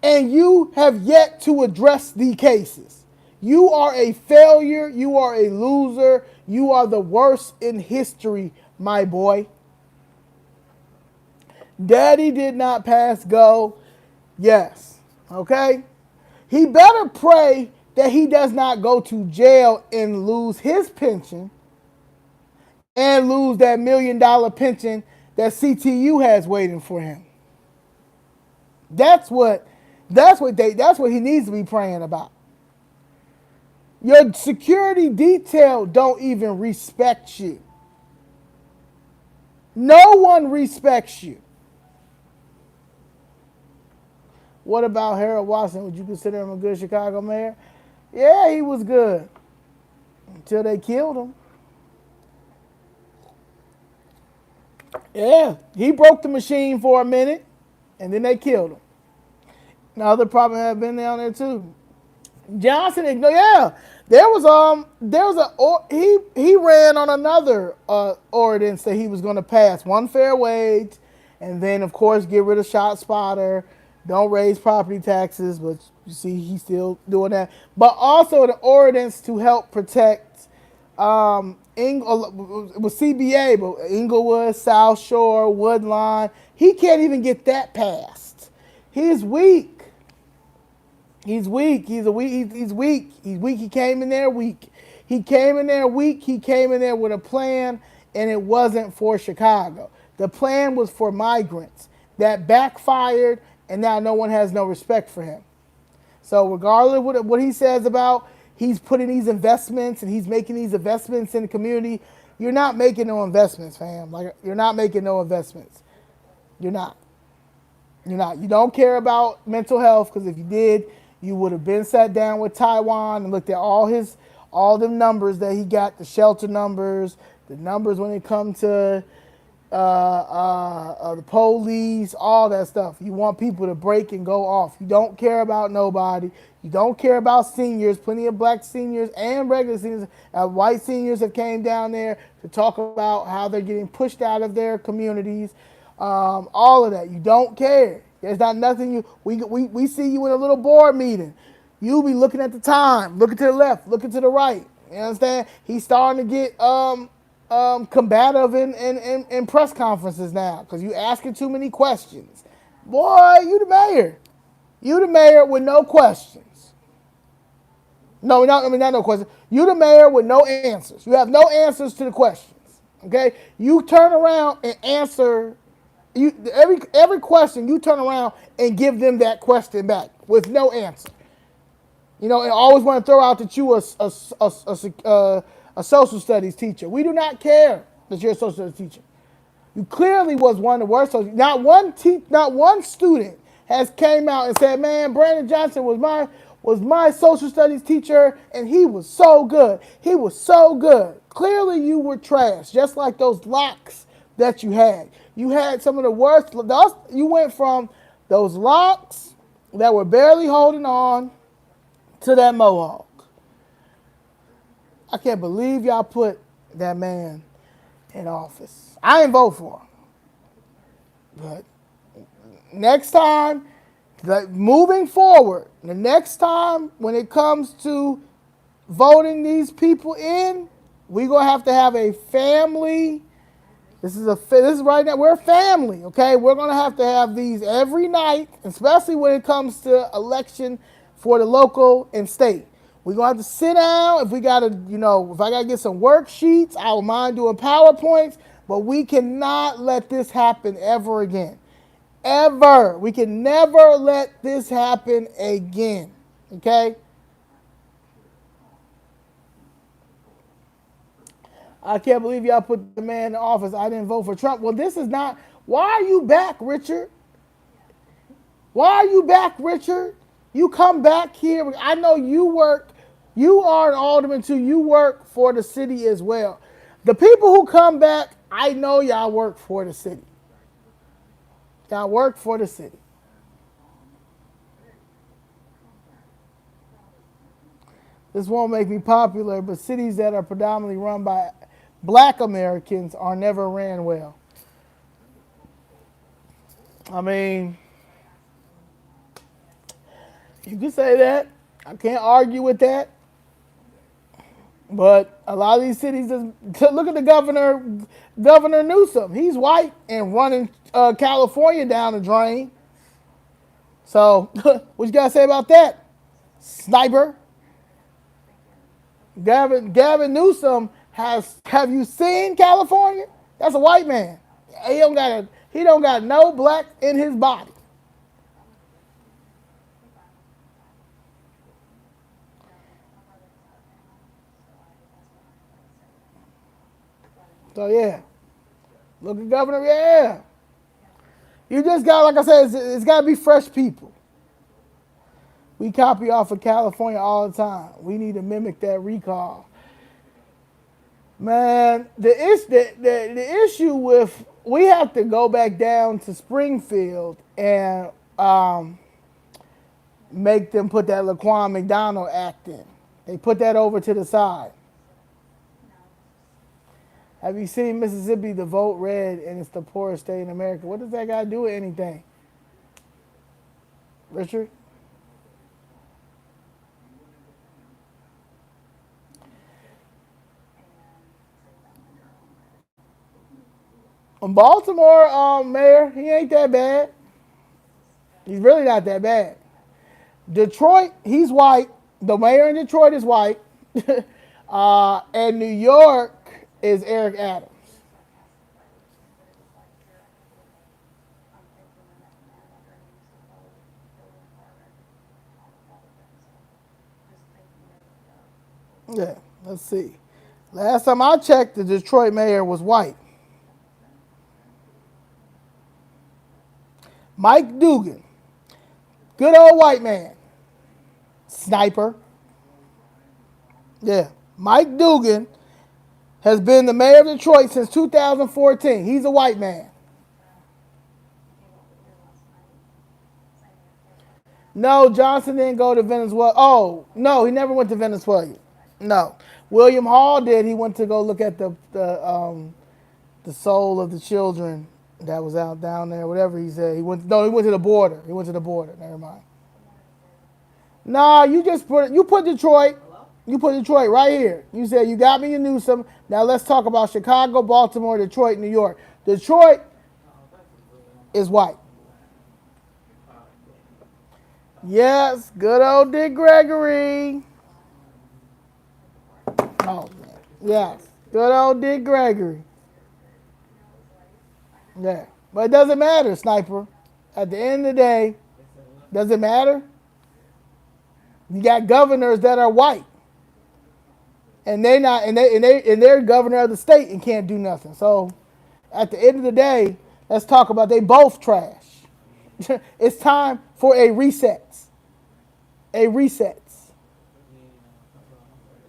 and you have yet to address the cases. You are a failure. You are a loser. You are the worst in history, my boy. Daddy did not pass go. Yes. Okay? He better pray that he does not go to jail and lose his pension and lose that $1 million pension that CTU has waiting for him. That's what he needs to be praying about. Your security detail don't even respect you. No one respects you. What about Harold Watson? Would you consider him a good Chicago mayor? Yeah, he was good until they killed him. Yeah, he broke the machine for a minute, and then they killed him. Another problem have been down there too. Johnson, yeah, he ran on another ordinance that he was going to pass, one fair wage, and then of course get rid of shot spotter, don't raise property taxes, but you see he's still doing that. But also the ordinance to help protect it was CBA, but Inglewood, South Shore, Woodlawn, he can't even get that passed. He's weak. He's weak. He's weak. He's weak. He's weak. He came in there weak. He came in there weak. He came in there with a plan, and it wasn't for Chicago. The plan was for migrants. That backfired, and now no one has no respect for him. So regardless of what he says about he's putting these investments and he's making these investments in the community, you're not making no investments, fam. Like, you're not making no investments. You're not. You're not. You don't care about mental health, because if you did, you would have been sat down with Taiwan and looked at all the numbers that he got, the shelter numbers, the numbers when it comes to the police, all that stuff. You want people to break and go off. You don't care about nobody. You don't care about seniors. Plenty of black seniors and regular seniors, white seniors have came down there to talk about how they're getting pushed out of their communities. All of that. You don't care. There's not nothing we see you in a little board meeting. You be looking at the time, looking to the left, looking to the right. You understand? He's starting to get combative in press conferences now because you asking too many questions. Boy, you the mayor. You the mayor with no questions. Not no questions. You the mayor with no answers. You have no answers to the questions. Okay? You turn around and answer every question. You turn around and give them that question back with no answer. And always want to throw out that you a social studies teacher. We do not care that you're a social studies teacher. You clearly was one of the worst. Not one student has came out and said, "Man, Brandon Johnson was my social studies teacher, and he was so good. He was so good." Clearly, you were trash, just like those locks that you had. You had some of the worst. You went from those locks that were barely holding on to that mohawk. I can't believe y'all put that man in office. I didn't vote for him. But next time, moving forward, the next time when it comes to voting these people in, we're going to have a family. This is right now. We're a family, okay? We're going to have these every night, especially when it comes to election for the local and state. We're going to have to sit down. If I got to get some worksheets, I don't mind doing PowerPoints, but we cannot let this happen ever again. Ever. We can never let this happen again, okay? I can't believe y'all put the man in office. I didn't vote for Trump. Well, this is not. Why are you back, Richard? Why are you back, Richard? You come back here. I know you work. You are an alderman too. You work for the city as well. The people who come back, I know y'all work for the city. Y'all work for the city. This won't make me popular, but cities that are predominantly run by black Americans are never ran well. I mean, you can say that. I can't argue with that. But a lot of these cities, look at the Governor Newsom. He's white and running California down the drain. So what you got to say about that, sniper? Gavin Newsom have you seen California? That's a white man. He don't got no black in his body. So yeah, look at Governor. Yeah, you just got, like I said, it's got to be fresh people. We copy off of California all the time. We need to mimic that recall. Man, the issue with, we have to go back down to Springfield and make them put that Laquan McDonald Act in. They put that over to the side. Have you seen Mississippi, the vote red, and it's the poorest state in America? What does that got to do with anything? Richard? Baltimore mayor, he ain't that bad. He's really not that bad. Detroit, he's white. The mayor in Detroit is white. And New York is Eric Adams. Yeah, let's see. Last time I checked, the Detroit mayor was white. Mike Dugan, good old white man. Sniper. Yeah. Mike Dugan has been the mayor of Detroit since 2014. He's a white man. No, Johnson didn't go to Venezuela. Oh, no, he never went to Venezuela. No. William Hall did. He went to go look at the soul of the children that was out down there, whatever he said. He went to the border. He went to the border. Never mind. Nah, you put Detroit. You put Detroit right here. You said you got me in Newsom. Now let's talk about Chicago, Baltimore, Detroit, New York. Detroit is white. Yes, good old Dick Gregory. Oh man. Yes, good old Dick Gregory. Yeah, but it doesn't matter, Sniper. At the end of the day, does it matter? You got governors that are white, and they not, and they're governor of the state and can't do nothing. So, at the end of the day, let's talk about they both trash. It's time for a reset. A reset.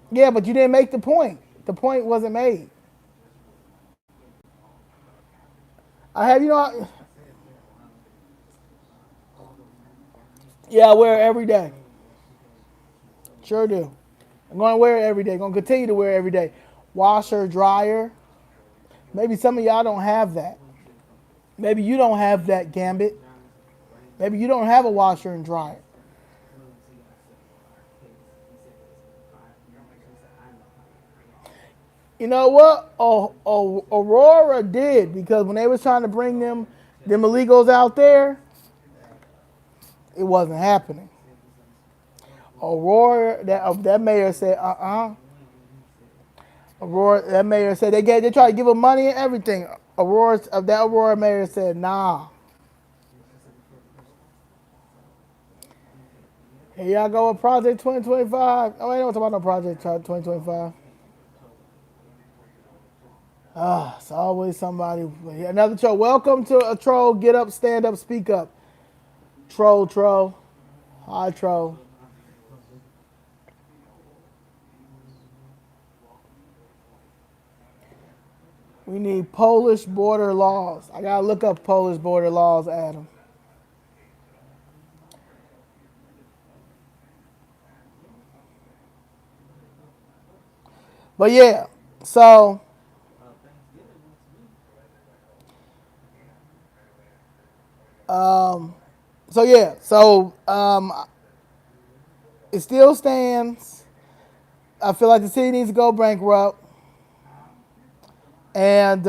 Yeah, but you didn't make the point. The point wasn't made. I have, yeah, I wear it every day. Sure do. I'm going to wear it every day. Going to continue to wear it every day. Washer, dryer. Maybe some of y'all don't have that. Maybe you don't have that, Gambit. Maybe you don't have a washer and dryer. You know what? Aurora did, because when they was trying to bring them illegals out there, it wasn't happening. Aurora, that mayor said, Aurora, that mayor said they tried to give them money and everything. Aurora mayor said, nah. Here y'all go with Project 2025. Oh, I don't talk about no Project 2025. It's always somebody. Another troll. Welcome to a troll. Get up, stand up, speak up. Troll. Hi, troll. We need Polish border laws. I gotta look up Polish border laws, Adam. But yeah, so it still stands. I feel like the city needs to go bankrupt, and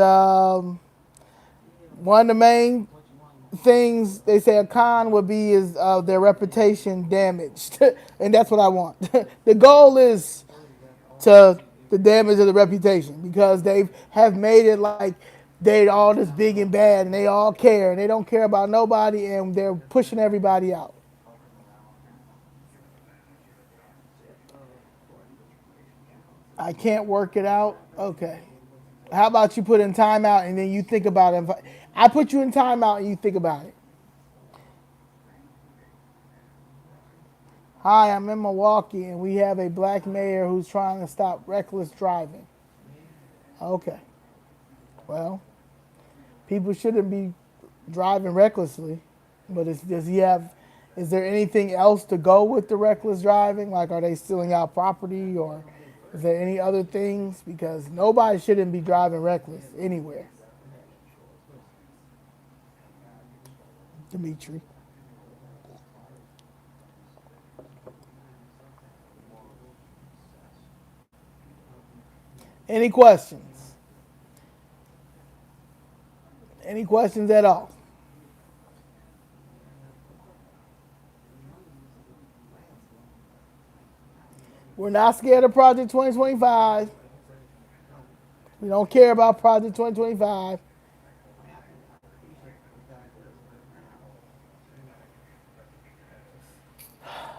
one of the main things they say a con would be is their reputation damaged, and that's what I want. The goal is to the damage of the reputation, because they have made it like they're all this big and bad, and they all care, and they don't care about nobody, and they're pushing everybody out. I can't work it out. Okay. How about you put in timeout and then you think about it? I put you in timeout and you think about it. Hi, I'm in Milwaukee and we have a black mayor who's trying to stop reckless driving. Okay. Well, people shouldn't be driving recklessly, but does he have? Is there anything else to go with the reckless driving? Like, are they stealing out property, or is there any other things? Because nobody shouldn't be driving reckless anywhere. Dimitri. Any questions? Any questions at all? We're not scared of Project 2025. We don't care about Project 2025.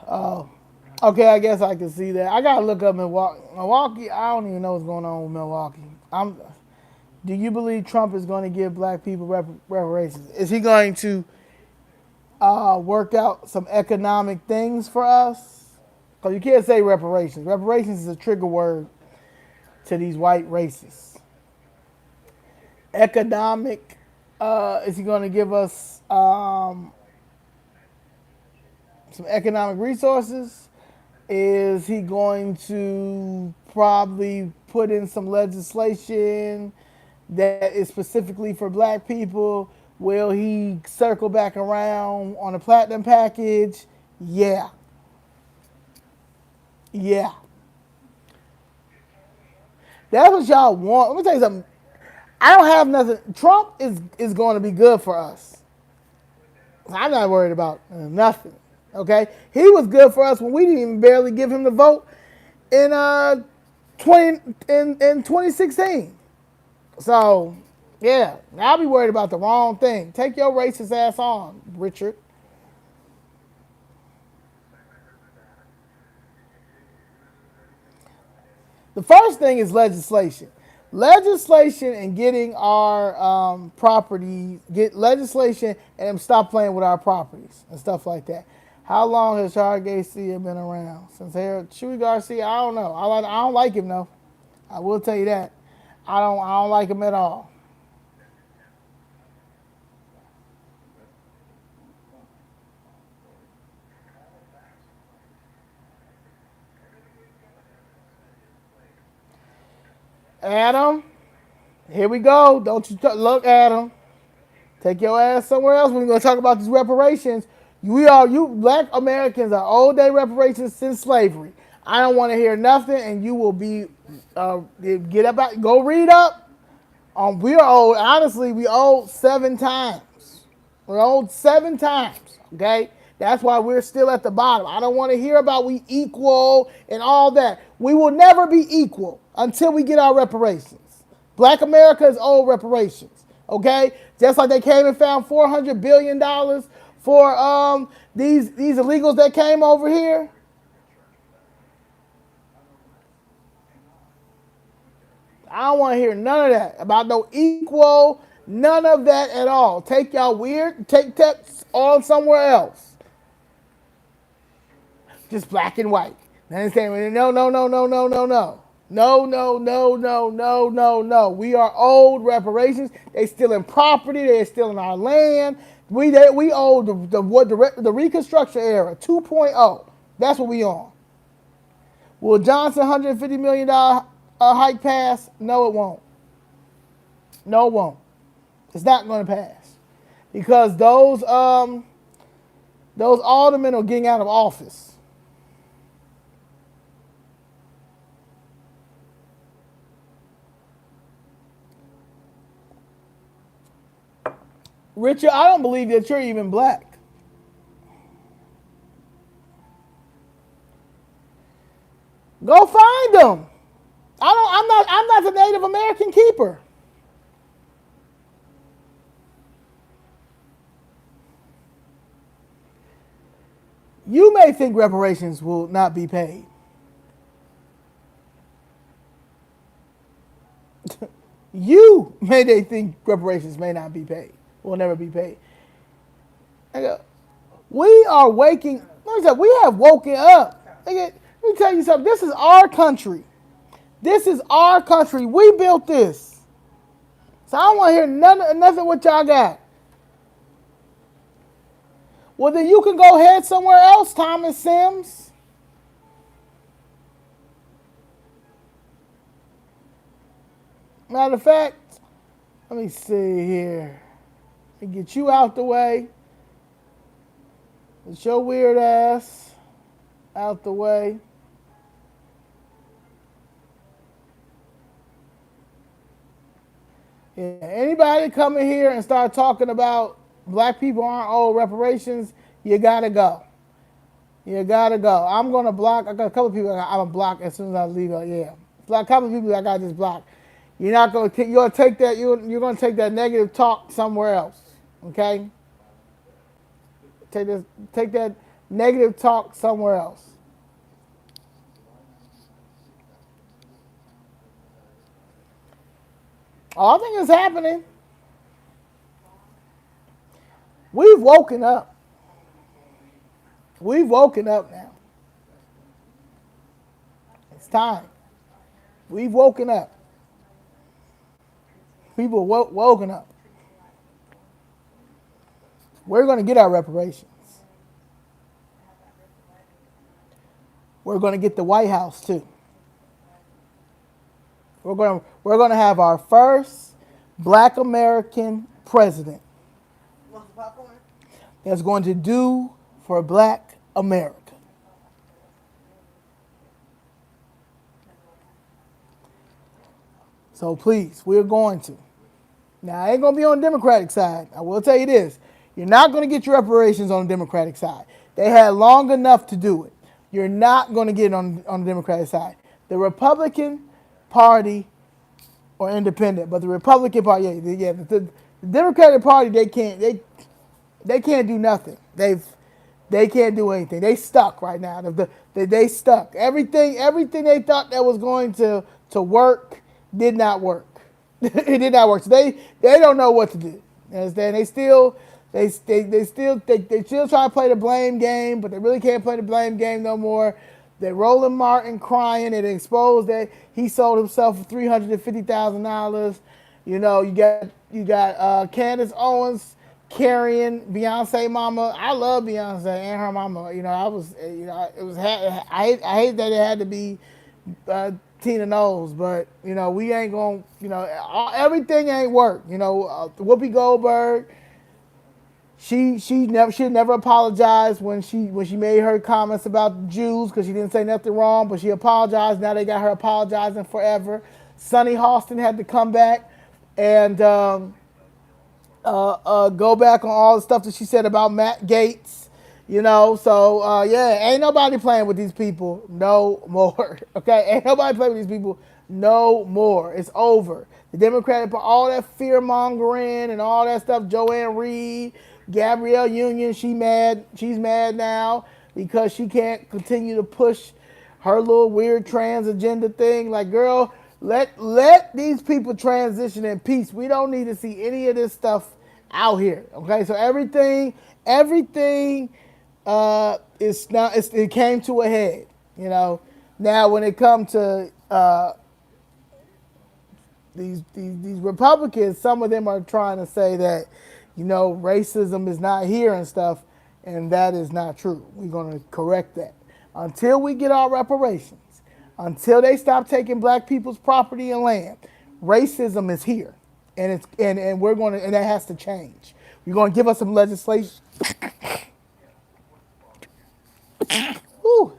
Oh, okay. I guess I can see that. I gotta look up Milwaukee. Milwaukee. I don't even know what's going on with Milwaukee. Do you believe Trump is going to give black people reparations? Is he going to work out some economic things for us? Because you can't say reparations. Reparations is a trigger word to these white racists. Economic. Is he going to give us some economic resources? Is he going to probably put in some legislation that is specifically for black people? Will he circle back around on a platinum package? Yeah. Yeah. That's what y'all want. Let me tell you something. I don't have nothing. Trump is going to be good for us. I'm not worried about nothing. Okay? He was good for us when we didn't even barely give him the vote in 2016. So, yeah, I'll be worried about the wrong thing. Take your racist ass on, Richard. The first thing is legislation. Legislation and getting our property, get legislation and stop playing with our properties and stuff like that. How long has Charles Garcia been around? Since Chewy Garcia, I don't know. I don't like him though. I will tell you that. I don't like him at all. Adam, here we go. Don't you look, Adam. Take your ass somewhere else. We're gonna talk about these reparations. You black Americans are old day reparations since slavery. I don't want to hear nothing, and you will be get up, go read up. We are old. Honestly, we old 7 times. We're old 7 times. Okay, that's why we're still at the bottom. I don't want to hear about we equal and all that. We will never be equal until we get our reparations. Black America is owed reparations. Okay, just like they came and found $400 billion for these illegals that came over here. I don't want to hear none of that about no equal, none of that at all. Take y'all weird, take that on somewhere else. Just black and white. Then saying no, no, no, no, no, no, no. No, no, no, no, no, no, no. We are owed reparations. They stealing property. They're stealing our land. We owe the Reconstruction era 2.0. That's what we on. Will Johnson $150 million hike pass? No, it won't. No, it won't. It's not going to pass because those aldermen are getting out of office. Richard, I don't believe that you're even black. Go find them. I'm not the Native American keeper. You may think reparations will not be paid. You may they think reparations may not be paid, will never be paid. I go, we are waking. Like I said, we have woken up. Let me tell you something. This is our country. This is our country. We built this. So I don't want to hear nothing what y'all got. Well, then you can go ahead somewhere else, Thomas Sims. Matter of fact, let me see here. Let me get you out the way. Get your weird ass out the way. Yeah, anybody come in here and start talking about black people aren't owed reparations, you gotta go. You gotta go. I'm gonna block. I got a couple of people I'm gonna block as soon as I leave. Yeah, a couple of people I got just blocked. You're not gonna. You're gonna take that. You're gonna take that negative talk somewhere else. Okay. Take that negative talk somewhere else. All I think is happening. We've woken up. We've woken up now. It's time. We've woken up. People woken up. We're going to get our reparations. We're going to get the White House too. We're going to have our first black American president that's going to do for black America. So please, we're going to. Now, I ain't going to be on the Democratic side. I will tell you this. You're not going to get your reparations on the Democratic side. They had long enough to do it. You're not going to get it on the Democratic side. The Republican Party or independent, but the Republican Party, the Democratic Party, they can't do nothing. They can't do anything. They stuck right now. They stuck. Everything they thought that was going to work did not work. It did not work. So they don't know what to do. You understand? They still try to play the blame game, but they really can't play the blame game no more. They're Roland Martin crying and exposed that he sold himself for $350,000. You know, you got Candace Owens carrying Beyonce mama. I love Beyonce and her mama. You know, I hate that it had to be Tina Knowles, but you know we ain't gonna. You know, everything ain't work. You know, Whoopi Goldberg. She never apologized when she made her comments about the Jews because she didn't say nothing wrong, but she apologized. Now they got her apologizing forever. Sunny Hostin had to come back and go back on all the stuff that she said about Matt Gaetz. You know, so yeah, ain't nobody playing with these people no more. Okay, ain't nobody playing with these people no more. It's over. The Democratic, all that fear mongering and all that stuff. Joanne Reed, Gabrielle Union, she's mad now because she can't continue to push her little weird trans agenda thing. Like, girl, let these people transition in peace. We don't need to see any of this stuff out here. Okay, so everything is now it came to a head. You know, now when it comes to these Republicans, some of them are trying to say that, you know, racism is not here and stuff, and that is not true. We're going to correct that. Until we get our reparations, until they stop taking black people's property and land, racism is here, and we're going to, and that has to change. You're going to give us some legislation. Whew.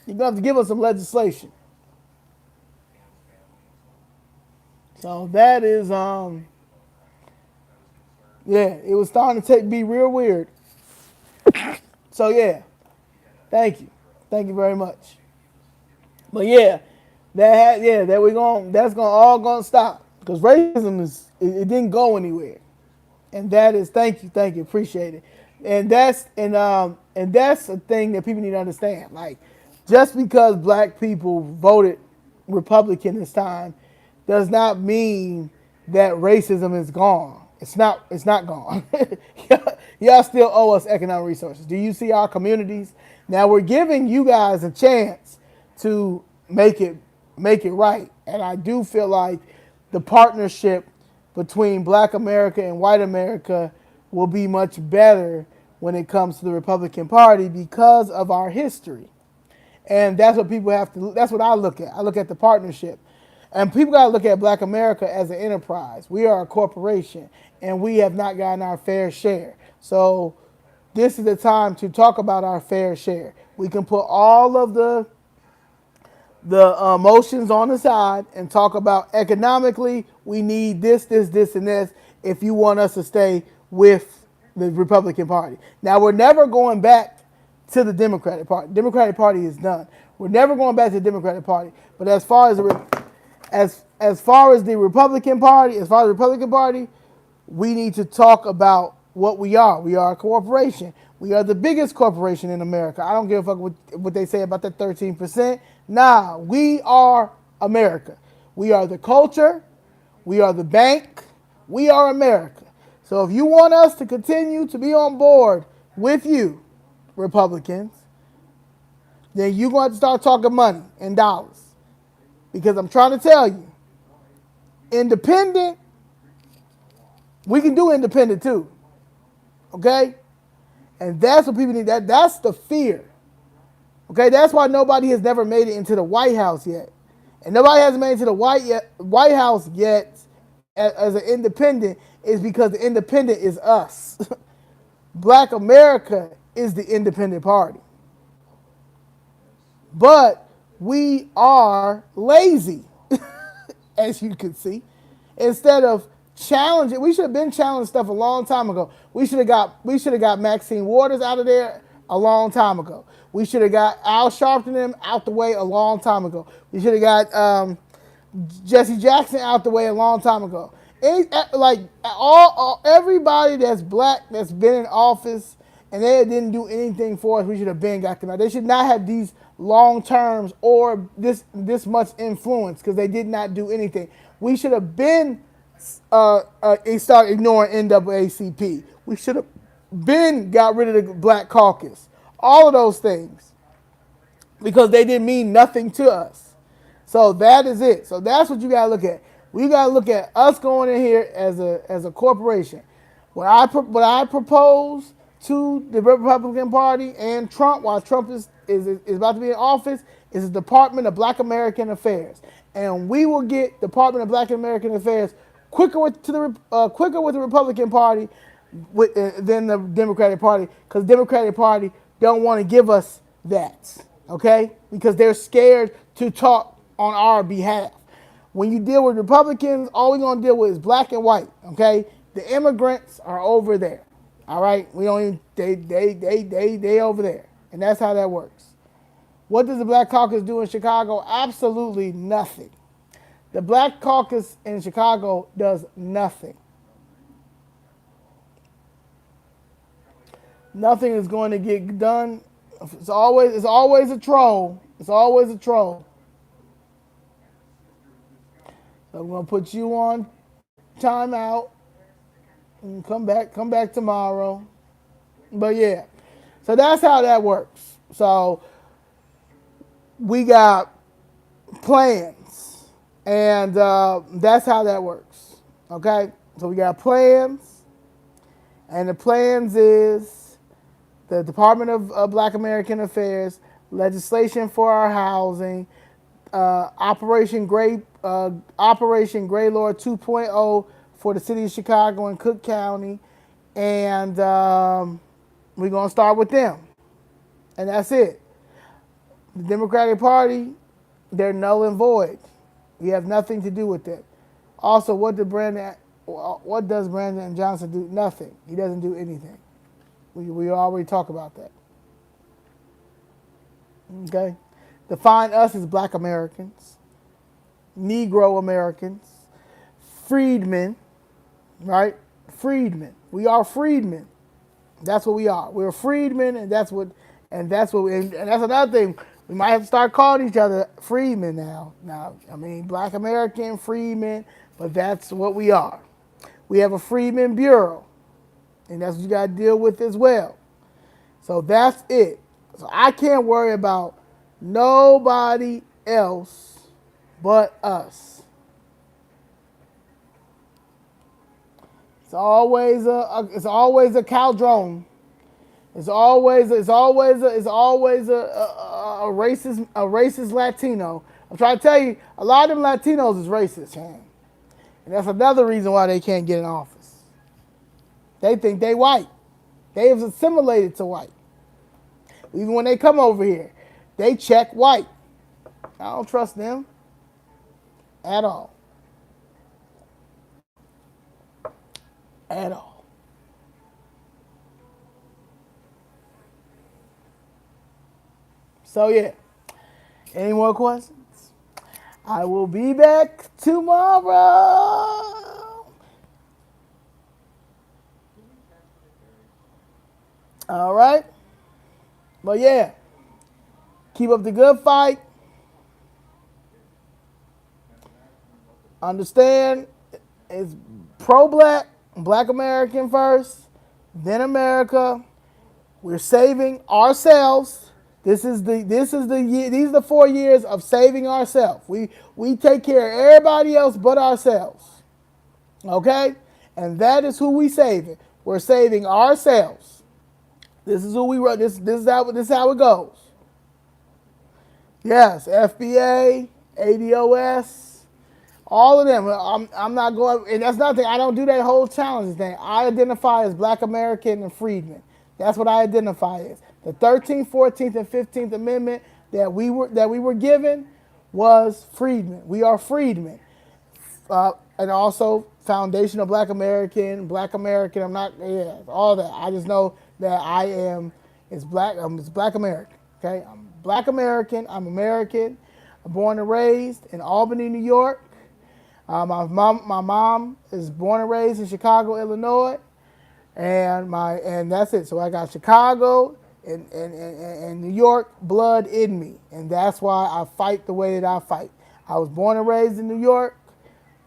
You're going to have to give us some legislation. So that is, yeah, it was starting to be real weird. So yeah, thank you very much. But yeah, that's all gonna stop because racism it didn't go anywhere, and that is thank you, appreciate it, and that's a thing that people need to understand. Like, just because black people voted Republican this time does not mean that racism is gone. It's not. It's not gone. Y'all still owe us economic resources. Do you see our communities? Now we're giving you guys a chance to make it right, and I do feel like the partnership between Black America and White America will be much better when it comes to the Republican Party because of our history. And that's what people have to, that's what I look at. I look at the partnership. And people got to look at Black America as an enterprise. We are a corporation, and we have not gotten our fair share. So this is the time to talk about our fair share. We can put all of the motions on the side and talk about economically, we need this, and this if you want us to stay with the Republican Party. Now, we're never going back to the Democratic Party. Democratic Party is done. We're never going back to the Democratic Party. But as far as the Republican Party, we need to talk about what we are. We are a corporation. We are the biggest corporation in America. I don't give a fuck what they say about that 13%. Nah, we are America. We are the culture. We are the bank. We are America. So if you want us to continue to be on board with you, Republicans, then you're going to start talking money and dollars. Because I'm trying to tell you, independent, we can do independent too. Okay? And that's what people need. That's the fear. Okay? That's why nobody has never made it into the White House yet. And nobody hasn't made it to the White House yet as an independent is because the independent is us. Black America is the independent party. But we are lazy, as you can see. Instead of challenging, we should have been challenging stuff a long time ago. We should have got Maxine Waters out of there a long time ago. We should have got Al Sharpton out the way a long time ago. We should have got Jesse Jackson out the way a long time ago. Everybody that's black that's been in office and they didn't do anything for us, we should have been got them out. They should not have these long terms or this much influence because they did not do anything. We should have been start ignoring NAACP. We should have been got rid of the Black Caucus. All of those things because they didn't mean nothing to us. So that is it. So that's what you got to look at. We got to look at us going in here as a corporation. What I propose to the Republican Party and Trump, while Trump is about to be in office, is the Department of Black American Affairs, and we will get Department of Black American Affairs quicker with the Republican Party than the Democratic Party, because the Democratic Party don't want to give us that, okay? Because they're scared to talk on our behalf. When you deal with Republicans, all we're gonna deal with is black and white, okay? The immigrants are over there, all right? We don't even, they over there, and that's how that works. What does the Black Caucus do in Chicago? Absolutely nothing. The Black Caucus in Chicago does nothing. Nothing is going to get done. It's always a troll. It's always a troll. So I'm gonna put you on timeout and come back tomorrow. But yeah, so that's how that works. So we got plans, and that's how that works. Okay, so we got plans, and the plans is the Department of Black American Affairs, legislation for our housing, Operation Greylord 2.0 for the city of Chicago and Cook County, and we're gonna start with them, and that's it. The Democratic Party, they're null and void. We have nothing to do with it. Also, what does Brandon Johnson do? Nothing. He doesn't do anything. We already talked about that. Okay? Define us as Black Americans, Negro Americans, freedmen, right? Freedmen. We are freedmen. That's what we are. We're freedmen, and that's another thing. We might have to start calling each other freedmen now. Now, I mean, Black American freedmen, but that's what we are. We have a Freedmen Bureau, and that's what you got to deal with as well. So that's it. So I can't worry about nobody else but us. It's always a caldrone. It's always a racist Latino. I'm trying to tell you, a lot of them Latinos is racist, man. And that's another reason why they can't get in office. They think they white. They have assimilated to white. Even when they come over here, they check white. I don't trust them at all. At all. So yeah. Any more questions? I will be back tomorrow. All right. But yeah, keep up the good fight. Understand, it's pro-black, Black American first, then America. We're saving ourselves. These are the 4 years of saving ourselves. We take care of everybody else but ourselves. Okay? And that is who we saving. We're saving ourselves. This is who we run. This is how it goes. Yes, FBA, ADOS, all of them. I'm not going, and that's nothing. I don't do that whole challenge thing. I identify as Black American and freedmen. That's what I identify as. The 13th, 14th, and 15th Amendment that we were given was freedmen. We are freedmen, and also foundational Black American. I'm not, yeah, all that. I just know that I am. It's Black. It's Black American. Okay, I'm Black American. I'm American. I'm born and raised in Albany, New York. My mom is born and raised in Chicago, Illinois, and that's it. So I got Chicago and New York blood in me, and that's why I fight the way that I fight. I was born and raised in New York.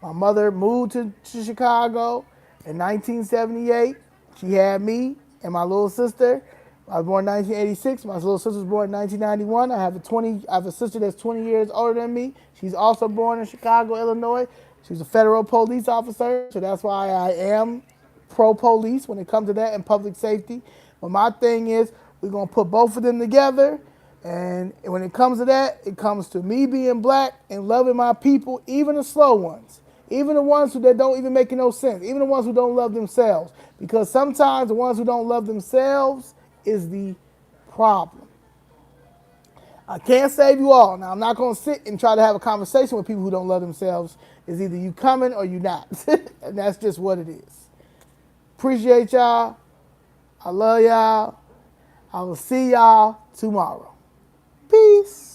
My mother moved to Chicago in 1978. She had me and my little sister. I was born in 1986. My little sister was born in 1991. I have a sister that's 20 years older than me. She's also born in Chicago, Illinois. She was a federal police officer, so that's why I am pro-police when it comes to that and public safety. But my thing is, we're going to put both of them together, and when it comes to that, it comes to me being black and loving my people, even the slow ones, even the ones that don't even make no sense, even the ones who don't love themselves. Because sometimes the ones who don't love themselves is the problem. I can't save you all. Now, I'm not going to sit and try to have a conversation with people who don't love themselves. It's either you coming or you not. And that's just what it is. Appreciate y'all. I love y'all. I will see y'all tomorrow. Peace.